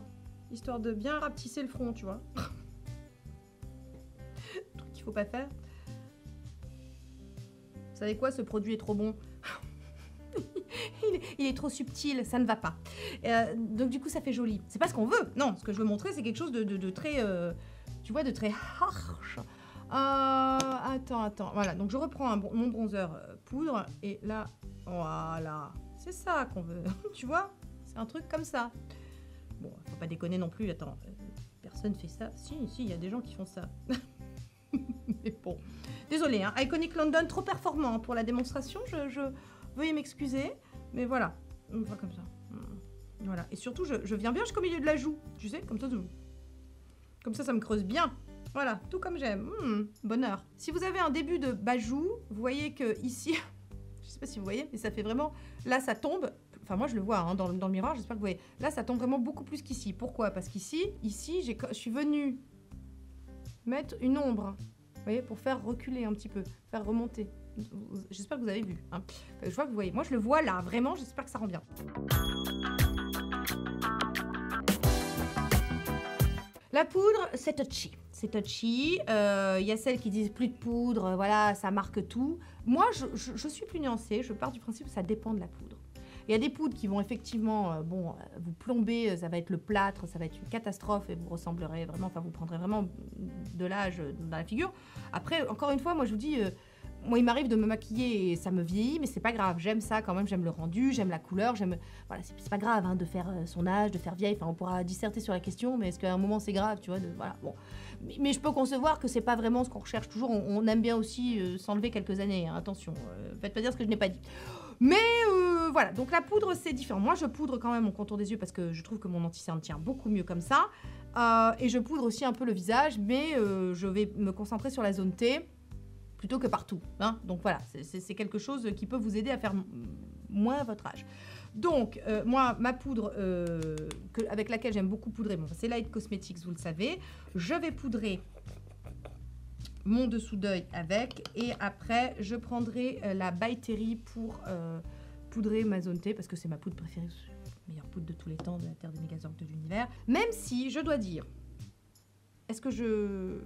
histoire de bien rapetisser le front, tu vois. Truc qu'il faut pas faire. Vous savez quoi, ce produit est trop bon. il est trop subtil, ça ne va pas. Donc du coup, ça fait joli. C'est pas ce qu'on veut. Non, ce que je veux montrer, c'est quelque chose de très, tu vois, de très harsh. Attends. Voilà, donc je reprends mon bronzer poudre. Et là, voilà. C'est ça qu'on veut, tu vois. C'est un truc comme ça. Bon, faut pas déconner non plus. Attends, personne fait ça. Si, il y a des gens qui font ça. Mais bon, désolé, hein. Iconic London, trop performant pour la démonstration. Veuillez m'excuser. Mais voilà, on va comme ça. Voilà. Et surtout, je viens bien jusqu'au milieu de la joue. Tu sais, comme ça, ça me creuse bien. Voilà, tout comme j'aime. Bonheur. Si vous avez un début de bajou, vous voyez que ici, je sais pas si vous voyez, mais ça fait vraiment... Là, ça tombe. Enfin, moi, je le vois hein, dans le miroir, j'espère que vous voyez. Là, ça tombe vraiment beaucoup plus qu'ici. Pourquoi? Parce qu'ici, je suis venue mettre une ombre, vous voyez, pour faire reculer un petit peu, faire remonter. J'espère que vous avez vu. Hein. Je vois que vous voyez. Moi, je le vois là, vraiment, j'espère que ça rend bien. La poudre, c'est touchy. C'est touchy. Il y a celles qui disent plus de poudre, voilà, ça marque tout. Moi, je suis plus nuancée. Je pars du principe que ça dépend de la poudre. Il y a des poudres qui vont effectivement, vous plomber, ça va être le plâtre, ça va être une catastrophe et vous ressemblerez vraiment, enfin, vous prendrez vraiment de l'âge dans la figure. Après, encore une fois, moi, je vous dis, moi, il m'arrive de me maquiller et ça me vieillit, mais c'est pas grave. J'aime ça quand même, j'aime le rendu, j'aime la couleur, j'aime. Voilà, c'est pas grave hein, de faire son âge, de faire vieille. Enfin, on pourra disserter sur la question, mais est-ce qu'à un moment c'est grave, tu vois voilà, bon. Mais je peux concevoir que c'est pas vraiment ce qu'on recherche toujours. On aime bien aussi s'enlever quelques années. Hein, attention, faites pas dire ce que je n'ai pas dit. Mais voilà, donc la poudre c'est différent. Moi, je poudre quand même mon contour des yeux parce que je trouve que mon anti-cerne tient beaucoup mieux comme ça. Et je poudre aussi un peu le visage, mais je vais me concentrer sur la zone T. Plutôt que partout. Hein. Donc voilà, c'est quelque chose qui peut vous aider à faire moins à votre âge. Donc, moi, ma poudre avec laquelle j'aime beaucoup poudrer, bon, c'est Light Cosmetics, vous le savez. Je vais poudrer mon dessous d'œil avec. Et après, je prendrai la By Terry pour poudrer ma zone T, parce que c'est ma poudre préférée, meilleure poudre de tous les temps, de la Terre des Mégazorques de l'univers. Même si, je dois dire, est-ce que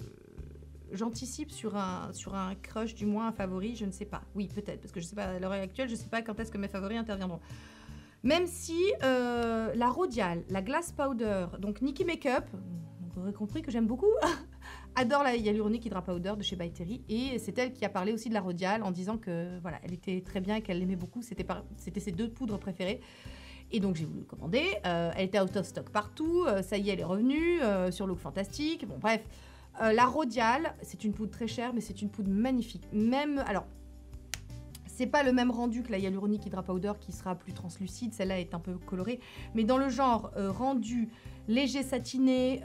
j'anticipe sur un crush, du moins un favori, je ne sais pas. Oui, peut-être, parce que je ne sais pas, à l'heure actuelle, je ne sais pas quand est-ce que mes favoris interviendront. Même si la Rodial, la Glass Powder, donc Nikkie Makeup, vous aurez compris que j'aime beaucoup, adore la Hyaluronic Hydra Powder de chez By Terry, et c'est elle qui a parlé aussi de la Rodial en disant que voilà, elle était très bien et qu'elle l'aimait beaucoup, c'était ses deux poudres préférées. Et donc j'ai voulu le commander, elle était out of stock partout, ça y est, elle est revenue, sur Look Fantastique, bon bref. La Rodial, c'est une poudre très chère, mais c'est une poudre magnifique. Même, alors, c'est pas le même rendu que la Hyaluronic Hydra Powder qui sera plus translucide, celle-là est un peu colorée. Mais dans le genre rendu léger satiné,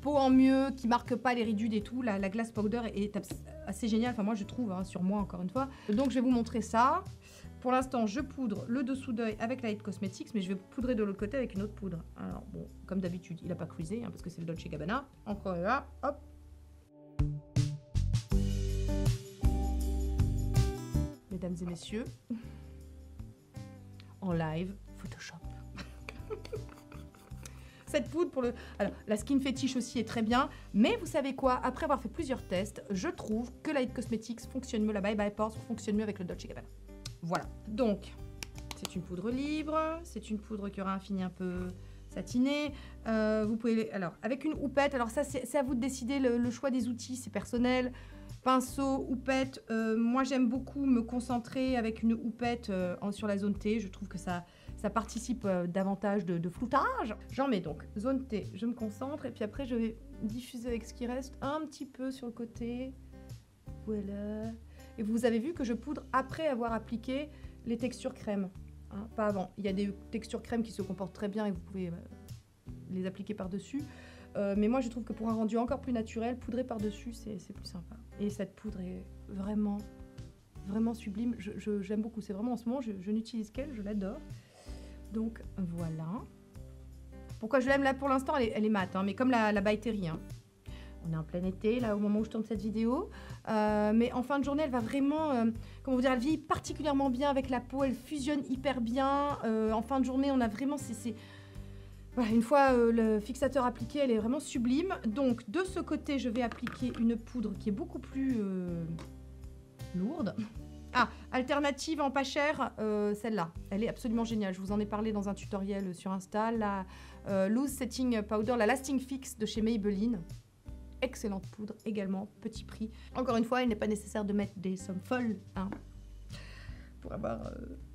peau en mieux, qui marque pas les ridules et tout, la Glass Powder est assez géniale. Enfin, moi, je trouve, hein, sur moi, encore une fois. Donc, je vais vous montrer ça. Pour l'instant, je poudre le dessous d'œil avec Light Cosmetics, mais je vais poudrer de l'autre côté avec une autre poudre. Alors, bon, comme d'habitude, il n'a pas creusé, hein, parce que c'est le Dolce & Gabbana. Encore là, hop. Mesdames et messieurs, en live, Photoshop. Cette poudre pour le... Alors, la Skin Fetish aussi est très bien, mais vous savez quoi? Après avoir fait plusieurs tests, je trouve que Light Cosmetics fonctionne mieux, la Bye Bye Pores fonctionne mieux avec le Dolce & Gabbana. Voilà, donc c'est une poudre libre, c'est une poudre qui aura un fini un peu satiné. Vous pouvez, alors avec une houppette, alors ça c'est à vous de décider, le choix des outils c'est personnel. Pinceau, houppette, moi j'aime beaucoup me concentrer avec une houppette sur la zone T, je trouve que ça participe davantage de floutage. J'en mets donc zone T, je me concentre et puis après je vais diffuser avec ce qui reste un petit peu sur le côté. Voilà. Et vous avez vu que je poudre après avoir appliqué les textures crème, hein, pas avant. Il y a des textures crème qui se comportent très bien et vous pouvez les appliquer par-dessus. Mais moi, je trouve que pour un rendu encore plus naturel, poudrer par-dessus, c'est plus sympa. Et cette poudre est vraiment, vraiment sublime. J'aime beaucoup. C'est vraiment en ce moment, je n'utilise qu'elle, je l'adore. Donc voilà. Pourquoi je l'aime là pour l'instant, elle est mate, hein, mais comme la By Terry, hein. On est en plein été, là, au moment où je tourne cette vidéo. Mais en fin de journée, elle va vraiment... comment vous dire, elle vieillit particulièrement bien avec la peau. Elle fusionne hyper bien. En fin de journée, on a vraiment... Voilà, une fois le fixateur appliqué, elle est vraiment sublime. Donc, de ce côté, je vais appliquer une poudre qui est beaucoup plus lourde. Ah, alternative en pas cher, celle-là. Elle est absolument géniale. Je vous en ai parlé dans un tutoriel sur Insta. La Loose Setting Powder, la Lasting Fix de chez Maybelline. Excellente poudre également, petit prix. Encore une fois, il n'est pas nécessaire de mettre des sommes folles hein, pour avoir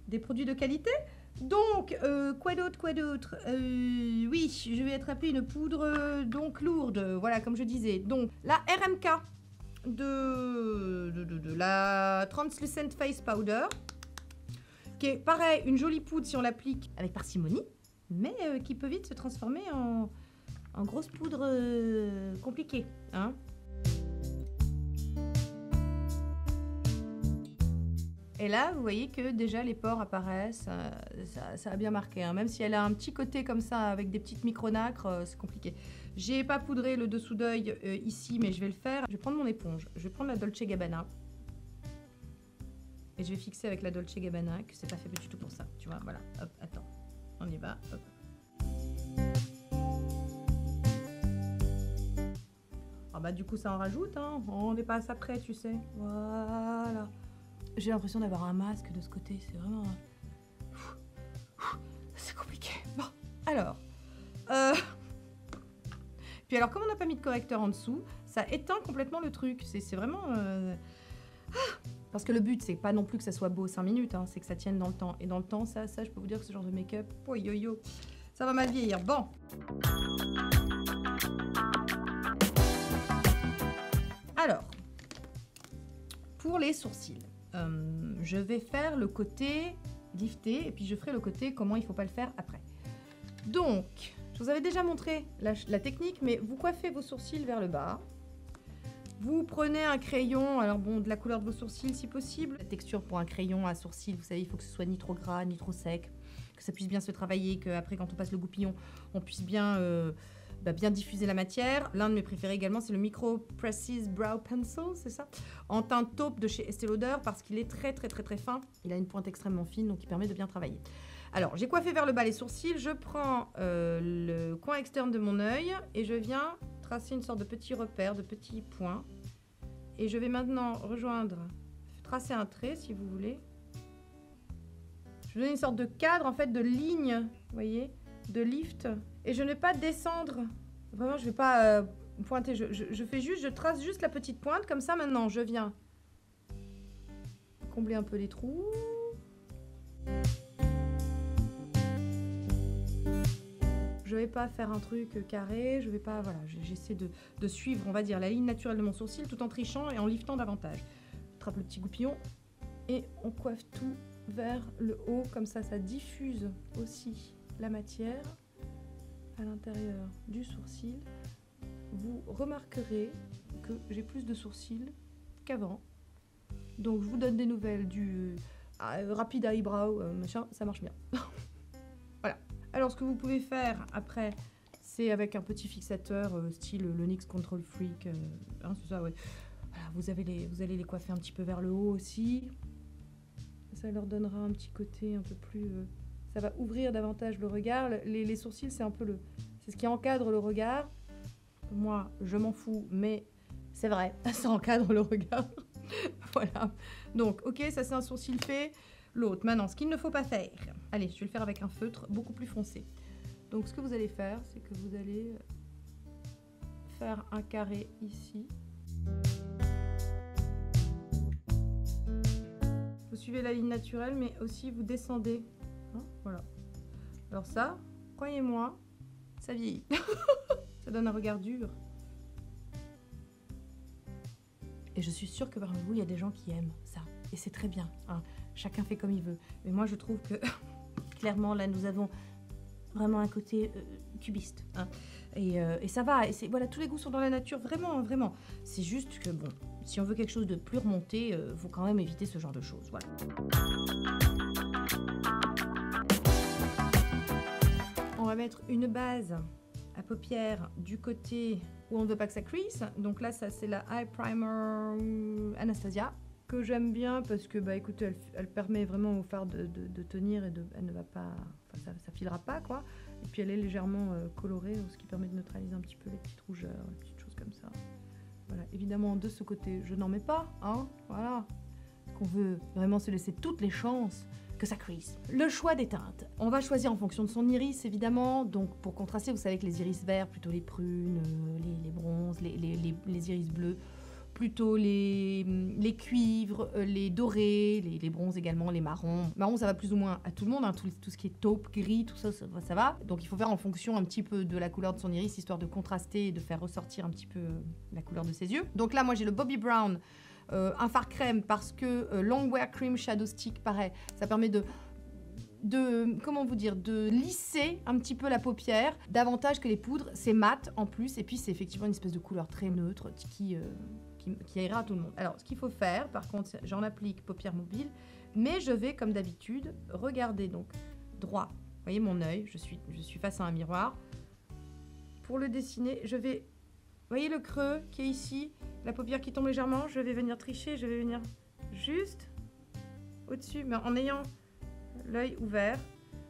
des produits de qualité. Donc, quoi d'autre oui, je vais attraper une poudre donc lourde, voilà, comme je disais. Donc, la RMK de la Translucent Face Powder, qui est pareil, une jolie poudre si on l'applique avec parcimonie, mais qui peut vite se transformer en grosse poudre compliquée, hein. Et là, vous voyez que déjà les pores apparaissent, ça a bien marqué. Hein. Même si elle a un petit côté comme ça, avec des petites micronacres, c'est compliqué. J'ai pas poudré le dessous d'œil ici, mais je vais le faire. Je vais prendre mon éponge, je vais prendre la Dolce Gabbana. Et je vais fixer avec la Dolce Gabbana, que c'est pas fait du tout pour ça. Tu vois, voilà. Hop, attends. On y va, hop. Ah bah du coup, ça en rajoute, hein. On n'est pas à ça près, tu sais. Voilà. J'ai l'impression d'avoir un masque de ce côté, c'est vraiment... C'est compliqué. Bon, alors... Puis alors, comme on n'a pas mis de correcteur en dessous, ça éteint complètement le truc. C'est vraiment... Parce que le but, c'est pas non plus que ça soit beau 5 minutes, hein, c'est que ça tienne dans le temps. Et dans le temps, ça, je peux vous dire que ce genre de make-up, oh yo yo, ça va mal vieillir. Bon. Alors, pour les sourcils, je vais faire le côté lifté et puis je ferai le côté comment il ne faut pas le faire après. Donc, je vous avais déjà montré la technique, mais vous coiffez vos sourcils vers le bas. Vous prenez un crayon, alors bon, de la couleur de vos sourcils si possible. La texture pour un crayon à sourcils, vous savez, il faut que ce soit ni trop gras, ni trop sec, que ça puisse bien se travailler, qu'après quand on passe le goupillon, on puisse bien, bien diffuser la matière. L'un de mes préférés également, c'est le Micro Precise Brow Pencil, c'est ça, en teinte taupe de chez Estée Lauder, parce qu'il est très fin. Il a une pointe extrêmement fine, donc il permet de bien travailler. Alors, j'ai coiffé vers le bas les sourcils, je prends le coin externe de mon œil et je viens tracer une sorte de petit repère, de petits points. Et je vais maintenant tracer un trait si vous voulez. Je donne une sorte de cadre, en fait, de ligne, vous voyez, de lift. Et je ne vais pas descendre, vraiment, je ne vais pas pointer, je fais juste, je trace juste la petite pointe, comme ça maintenant, je viens combler un peu les trous. Je vais pas faire un truc carré, je vais pas, voilà, j'essaie de suivre, on va dire, la ligne naturelle de mon sourcil tout en trichant et en liftant davantage. Je trappe le petit goupillon et on coiffe tout vers le haut, comme ça, ça diffuse aussi la matière à l'intérieur du sourcil. Vous remarquerez que j'ai plus de sourcils qu'avant. Donc je vous donne des nouvelles du rapide eyebrow, machin, ça marche bien. Voilà. Alors, ce que vous pouvez faire après, c'est avec un petit fixateur style le NYX Control Freak. Hein, c'est ça, ouais. Voilà, vous allez les coiffer un petit peu vers le haut aussi. Ça leur donnera un petit côté un peu plus... ça va ouvrir davantage le regard. Les sourcils, c'est un peu c'est ce qui encadre le regard. Moi, je m'en fous, mais c'est vrai, ça encadre le regard. Voilà. Donc, ok, ça c'est un sourcil fait. L'autre, maintenant, ce qu'il ne faut pas faire. Allez, je vais le faire avec un feutre beaucoup plus foncé. Donc, ce que vous allez faire, c'est que vous allez faire un carré ici. Vous suivez la ligne naturelle, mais aussi vous descendez. Hein, voilà. Alors ça, croyez-moi, ça vieillit. Ça donne un regard dur. Et je suis sûre que parmi vous, il y a des gens qui aiment ça. Et c'est très bien. Hein. Chacun fait comme il veut. Mais moi, je trouve que, clairement, là, nous avons vraiment un côté cubiste. Hein. Et ça va. Et voilà, tous les goûts sont dans la nature. Vraiment, vraiment. C'est juste que, bon, si on veut quelque chose de plus remonté, faut quand même éviter ce genre de choses. Voilà. On va mettre une base à paupières du côté où on ne veut pas que ça crease. Donc là, ça, c'est la Eye Primer Anastasia, que j'aime bien parce que, bah écoutez, elle permet vraiment au fard de tenir et elle ne va pas, enfin, ça filera pas, quoi. Et puis elle est légèrement colorée, ce qui permet de neutraliser un petit peu les petites rougeurs, les petites choses comme ça. Voilà, évidemment, de ce côté, je n'en mets pas, hein, voilà. Qu'on veut vraiment se laisser toutes les chances que ça crease. Le choix des teintes. On va choisir en fonction de son iris, évidemment. Donc, pour contraster, vous savez que les iris verts, plutôt les prunes, les bronzes, les iris bleus, plutôt les cuivres, les dorés, les bronzes également, les marrons. Marron, ça va plus ou moins à tout le monde, hein, tout ce qui est taupe, gris, tout ça, ça va. Donc il faut faire en fonction un petit peu de la couleur de son iris, histoire de contraster et de faire ressortir un petit peu la couleur de ses yeux. Donc là, moi, j'ai le Bobbi Brown, un fard crème, parce que Longwear Cream Shadow Stick, pareil, ça permet comment vous dire, de lisser un petit peu la paupière, davantage que les poudres. C'est mat en plus, et puis c'est effectivement une espèce de couleur très neutre qui qui ira à tout le monde. Alors, ce qu'il faut faire, par contre, j'en applique paupières mobiles, mais je vais, comme d'habitude, regarder donc droit. Vous voyez mon œil, je suis face à un miroir. Pour le dessiner, je vais... Vous voyez le creux qui est ici, la paupière qui tombe légèrement, je vais venir tricher, je vais venir juste au-dessus, mais en ayant l'œil ouvert.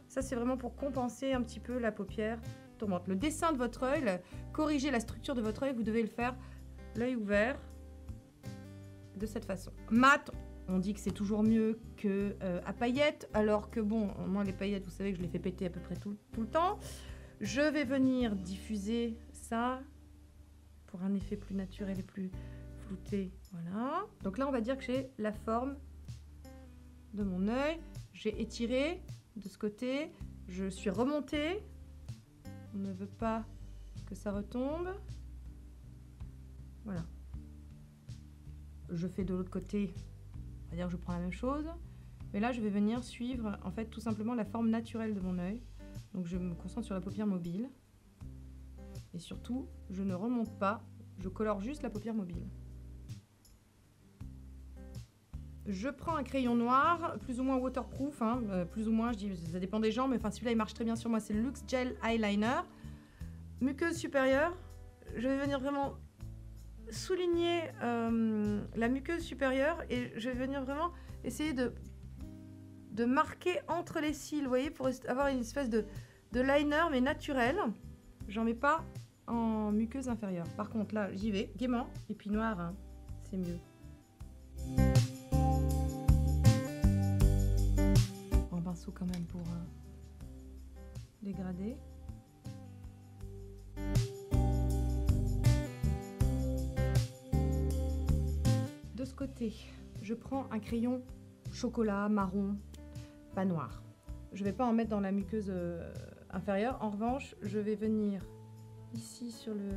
Ça, c'est vraiment pour compenser un petit peu la paupière tombante. Le dessin de votre œil, corriger la structure de votre œil, vous devez le faire l'œil ouvert de cette façon. Mat, on dit que c'est toujours mieux que à paillettes, alors que bon, moi les paillettes, vous savez que je les fais péter à peu près tout le temps. Je vais venir diffuser ça pour un effet plus naturel et plus flouté. Voilà. Donc là, on va dire que j'ai la forme de mon œil. J'ai étiré de ce côté. Je suis remontée. On ne veut pas que ça retombe. Voilà. Je fais de l'autre côté. On va dire que je prends la même chose. Mais là, je vais venir suivre, en fait, tout simplement la forme naturelle de mon œil. Donc, je me concentre sur la paupière mobile. Et surtout, je ne remonte pas. Je colore juste la paupière mobile. Je prends un crayon noir, plus ou moins waterproof, hein, plus ou moins, je dis, ça dépend des gens, mais enfin celui-là il marche très bien sur moi, c'est le Luxe Gel Eyeliner. Muqueuse supérieure, je vais venir vraiment souligner la muqueuse supérieure et je vais venir vraiment essayer de marquer entre les cils, vous voyez, pour avoir une espèce de liner mais naturel. J'en mets pas en muqueuse inférieure. Par contre là, j'y vais, gaiement, et puis noir, hein, c'est mieux. Pinceau quand même pour dégrader. De ce côté, je prends un crayon chocolat, marron, pas noir. Je vais pas en mettre dans la muqueuse inférieure. En revanche, je vais venir ici sur le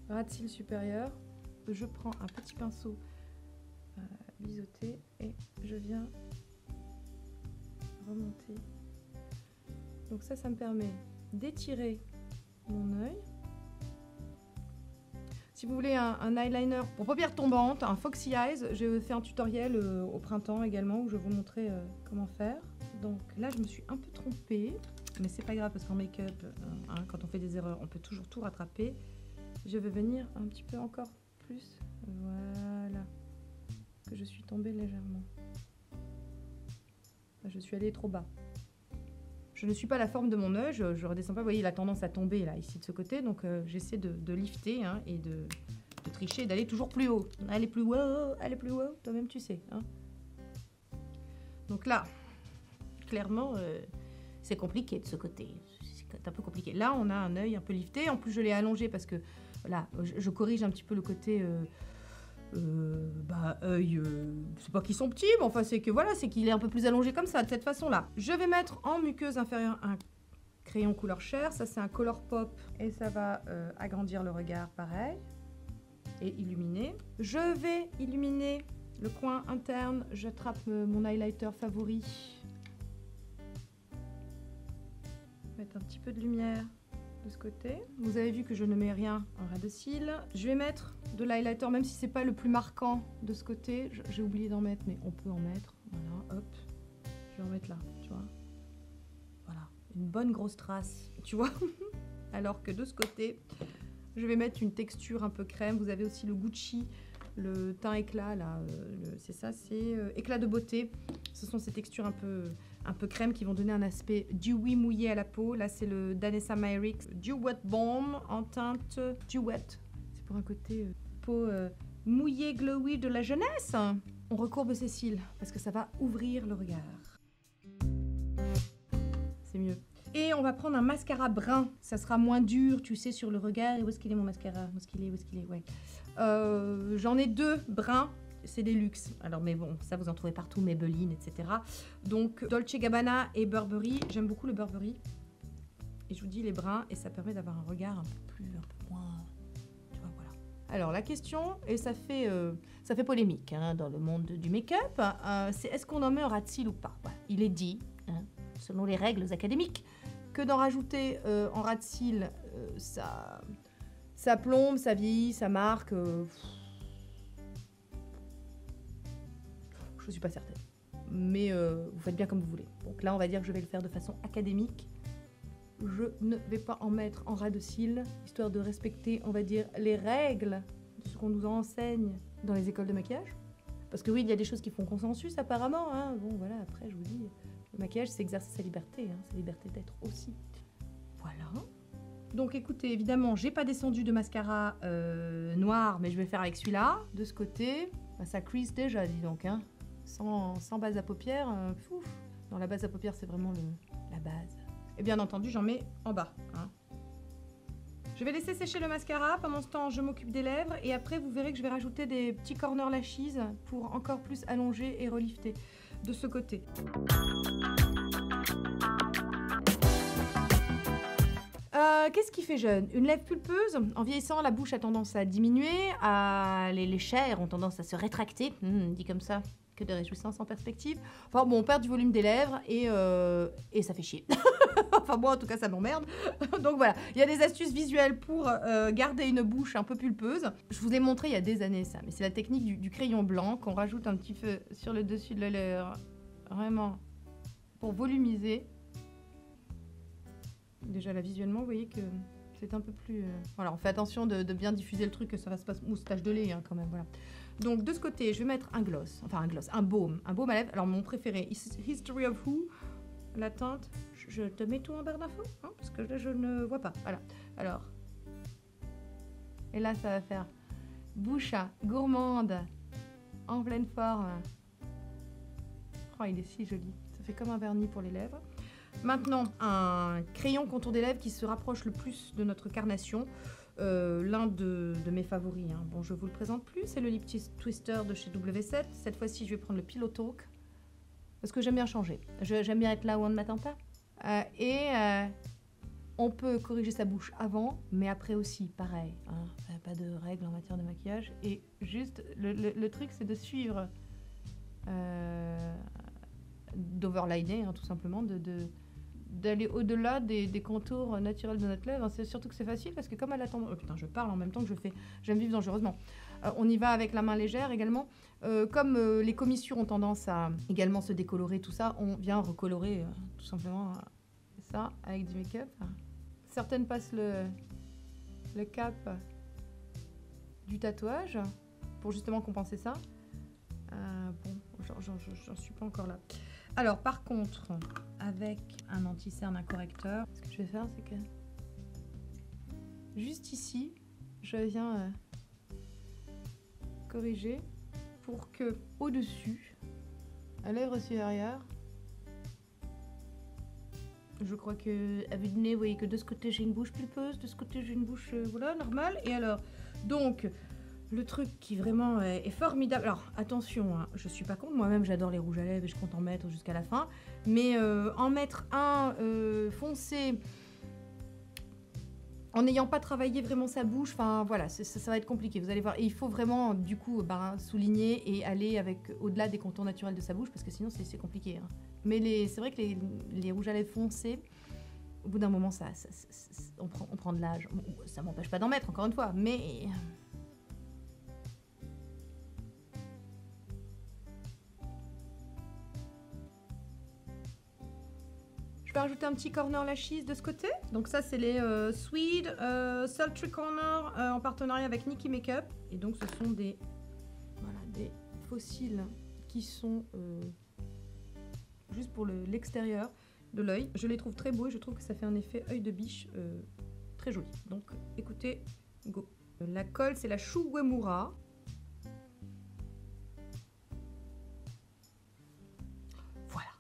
ras de cils supérieur. Je prends un petit pinceau biseauté et je viens remonter. Donc ça me permet d'étirer mon œil. Si vous voulez un eyeliner pour paupières tombantes, un Foxy Eyes, j'ai fait un tutoriel au printemps également où je vais vous montrer comment faire. Donc là, je me suis un peu trompée, mais c'est pas grave parce qu'en make-up, hein, quand on fait des erreurs, on peut toujours tout rattraper. Je vais venir un petit peu encore plus. Voilà. Que je suis tombée légèrement. Je suis allée trop bas. Je ne suis pas la forme de mon œil, je redescends pas. Vous voyez, il a tendance à tomber là, ici de ce côté. Donc j'essaie de lifter hein, et de tricher, d'aller toujours plus haut. Aller plus haut, toi-même tu sais. Hein. Donc là, clairement, c'est compliqué de ce côté. C'est un peu compliqué. Là, on a un œil un peu lifté. En plus, je l'ai allongé parce que là, je corrige un petit peu le côté... œil, c'est pas qu'ils sont petits, mais enfin c'est que voilà, c'est qu'il est un peu plus allongé comme ça, de cette façon-là. Je vais mettre en muqueuse inférieure un crayon couleur chair, ça c'est un Color Pop et ça va agrandir le regard pareil et illuminer. Je vais illuminer le coin interne, j'attrape mon highlighter favori. Mettre un petit peu de lumière de ce côté. Vous avez vu que je ne mets rien en ras de cils. Je vais mettre de l'highlighter, même si c'est pas le plus marquant de ce côté. J'ai oublié d'en mettre, mais on peut en mettre. Voilà, hop. Je vais en mettre là, tu vois. Voilà, une bonne grosse trace, tu vois. Alors que de ce côté, je vais mettre une texture un peu crème. Vous avez aussi le Gucci, le teint éclat, là. C'est ça, c'est éclat de beauté. Ce sont ces textures un peu crème qui vont donner un aspect dewy mouillé à la peau. Là, c'est le Danessa Myricks Dew Wet Balm en teinte Dew Wet. C'est pour un côté peau mouillée, glowy de la jeunesse. On recourbe ses cils parce que ça va ouvrir le regard. C'est mieux. Et on va prendre un mascara brun. Ça sera moins dur, tu sais, sur le regard. Et où est-ce qu'il est mon mascara? Où est-ce qu'il est? Ouais. J'en ai 2 bruns. C'est des luxe. Alors, mais bon, ça vous en trouvez partout, Maybelline, etc. Donc, Dolce Gabbana et Burberry. J'aime beaucoup le Burberry. Et je vous dis les bruns, et ça permet d'avoir un regard un peu moins... Tu vois, voilà. Alors, la question, et ça fait polémique hein, dans le monde du make-up, c'est est-ce qu'on en met un ras de cils ou pas? Voilà. Il est dit, hein, selon les règles académiques, que d'en rajouter en ras de cils, ça Ça plombe, ça vieillit, ça marque. Je suis pas certaine. Mais vous faites bien comme vous voulez. Donc là, on va dire que je vais le faire de façon académique. Je ne vais pas en mettre en ras de cils, histoire de respecter, on va dire, les règles de ce qu'on nous enseigne dans les écoles de maquillage. Parce que oui, il y a des choses qui font consensus apparemment. Hein. Bon, voilà, après, je vous dis, le maquillage, c'est exercer sa liberté. Hein, sa liberté d'être aussi. Voilà. Donc écoutez, évidemment, j'ai pas descendu de mascara noir, mais je vais faire avec celui-là. De ce côté, bah, ça crease déjà, dis donc. Hein. Sans base à paupières, fouf. Non, la base à paupières, c'est vraiment la base. Et bien entendu, j'en mets en bas. Hein. Je vais laisser sécher le mascara. Pendant ce temps, je m'occupe des lèvres. Et après, vous verrez que je vais rajouter des petits corners lashes pour encore plus allonger et relifter de ce côté. Qu'est-ce qui fait jeune? Une lèvre pulpeuse. En vieillissant, la bouche a tendance à diminuer, les chairs ont tendance à se rétracter. Dit comme ça, que de réjouissance en perspective. Enfin bon, on perd du volume des lèvres et ça fait chier. Enfin moi, en tout cas, ça m'emmerde. Donc voilà, il y a des astuces visuelles pour garder une bouche un peu pulpeuse. Je vous ai montré il y a des années ça, mais c'est la technique du crayon blanc qu'on rajoute un petit peu sur le dessus de la lèvre. Vraiment, pour volumiser. Déjà là visuellement vous voyez que c'est un peu plus... Voilà, on fait attention de bien diffuser le truc, que ça va se passer moustache de lait hein, quand même, voilà. Donc de ce côté je vais mettre un gloss, un baume à lèvres. Alors mon préféré, History of Who, la teinte, je te mets tout en barre d'infos, hein, parce que là je ne vois pas, voilà. Alors, et là ça va faire bouche gourmande, en pleine forme. Oh il est si joli, ça fait comme un vernis pour les lèvres. Maintenant, un crayon contour des lèvres qui se rapproche le plus de notre carnation. L'un de mes favoris. Hein. Bon, je vous le présente plus. C'est le Lip Twister de chez W7. Cette fois-ci, je vais prendre le Pillow Talk. Parce que j'aime bien changer. J'aime bien être là où on ne m'attend pas. On peut corriger sa bouche avant, mais après aussi, pareil. Hein. Pas de règles en matière de maquillage. Et juste, le truc, c'est de suivre... d'overliner, hein, tout simplement, d'aller au-delà des contours naturels de notre lèvre. C'est surtout que c'est facile parce que comme elle a tendance... Oh putain, je parle en même temps que je fais... J'aime vivre dangereusement. On y va avec la main légère également. Comme les commissures ont tendance à également se décolorer, tout ça, on vient recolorer tout simplement ça avec du make-up. Certaines passent le cap du tatouage pour justement compenser ça. Bon, j'en suis pas encore là. Alors, par contre, avec un anti-cerne, un correcteur, ce que je vais faire, c'est que juste ici, je viens corriger pour que au-dessus, à lèvre supérieure, je crois que à vue de nez, vous voyez que de ce côté j'ai une bouche pulpeuse, de ce côté j'ai une bouche voilà normale. Et alors, donc le truc qui vraiment est formidable. Alors attention, hein, je suis pas contre, moi-même j'adore les rouges à lèvres et je compte en mettre jusqu'à la fin. Mais en mettre un foncé en n'ayant pas travaillé vraiment sa bouche, enfin voilà, ça va être compliqué, vous allez voir. Et il faut vraiment du coup souligner et aller au-delà des contours naturels de sa bouche parce que sinon c'est compliqué. Hein. Mais c'est vrai que les rouges à lèvres foncés, au bout d'un moment on prend de l'âge. Ça m'empêche pas d'en mettre encore une fois, mais... Je vais rajouter un petit corner lashes de ce côté. Donc ça, c'est les Swede Sultry Corner en partenariat avec Nikki Makeup. Et donc, ce sont des fossiles qui sont juste pour l'extérieur de l'œil. Je les trouve très beaux et je trouve que ça fait un effet œil de biche très joli. Donc, écoutez, go. La colle, c'est la Shu Uemura. Voilà.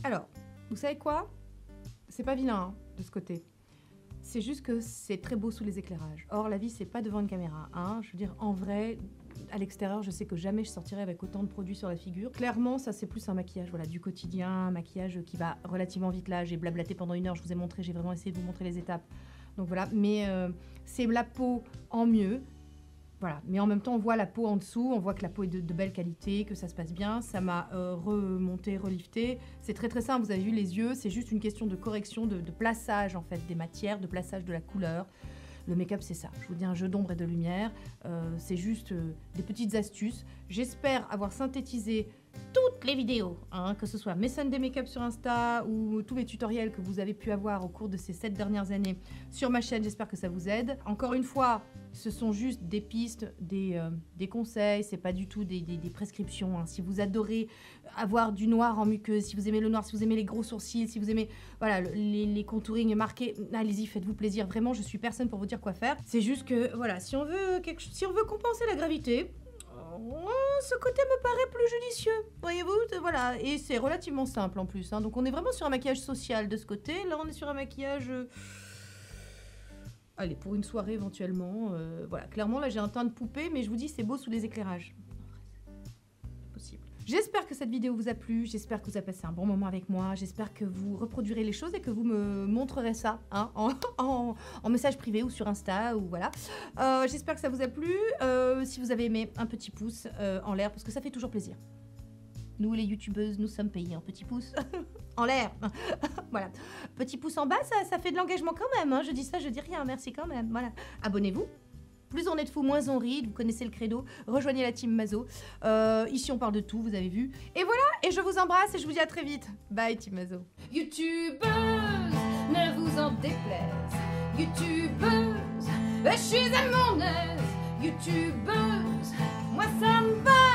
Alors... Vous savez quoi? C'est pas vilain hein, de ce côté. C'est juste que c'est très beau sous les éclairages. Or, la vie, c'est pas devant une caméra. Hein. Je veux dire, en vrai, à l'extérieur, je sais que jamais je sortirai avec autant de produits sur la figure. Clairement, ça, c'est plus un maquillage voilà, du quotidien, un maquillage qui va relativement vite. Là, j'ai blablaté pendant 1 heure, je vous ai montré, j'ai vraiment essayé de vous montrer les étapes. Donc voilà, mais c'est la peau en mieux. Voilà, mais en même temps, on voit la peau en dessous, on voit que la peau est de belle qualité, que ça se passe bien, ça m'a remonté, relifté. C'est très très simple, vous avez vu les yeux, c'est juste une question de correction, de plaçage en fait des matières, de plaçage de la couleur. Le make-up, c'est ça. Je vous dis un jeu d'ombre et de lumière. C'est juste des petites astuces. J'espère avoir synthétisé toutes les vidéos, hein, que ce soit mes Sunday Make-up sur Insta ou tous mes tutoriels que vous avez pu avoir au cours de ces 7 dernières années sur ma chaîne. J'espère que ça vous aide. Encore une fois, ce sont juste des pistes, des conseils. C'est pas du tout des prescriptions, hein. Si vous adorez avoir du noir en muqueuse, si vous aimez le noir, si vous aimez les gros sourcils, si vous aimez voilà, les contourings marqués, allez-y, faites-vous plaisir. Vraiment, je suis personne pour vous dire quoi faire. C'est juste que, voilà, si on veut compenser la gravité, ce côté me paraît plus judicieux, voyez-vous, voilà, et c'est relativement simple en plus, hein. Donc on est vraiment sur un maquillage social de ce côté, là on est sur un maquillage, allez, pour une soirée éventuellement, voilà, clairement là j'ai un teint de poupée, mais je vous dis c'est beau sous les éclairages. Possible. J'espère que cette vidéo vous a plu, j'espère que vous avez passé un bon moment avec moi, j'espère que vous reproduirez les choses et que vous me montrerez ça, hein, en message privé ou sur Insta, ou voilà. J'espère que ça vous a plu. Si vous avez aimé, un petit pouce en l'air, parce que ça fait toujours plaisir. Nous, les youtubeuses, nous sommes payés en petits pouces en l'air. Voilà. Petit pouce en bas, ça fait de l'engagement quand même, hein. Je dis ça, je dis rien, merci quand même. Voilà. Abonnez-vous. Plus on est de fous, moins on rit, vous connaissez le credo. Rejoignez la team Mazo. Ici, on parle de tout, vous avez vu. Et voilà, et je vous embrasse et je vous dis à très vite. Bye, team Mazo. Youtubeuse, ne vous en déplaise. Youtubeuse, je suis à mon aise. Youtubeuse, moi ça me va.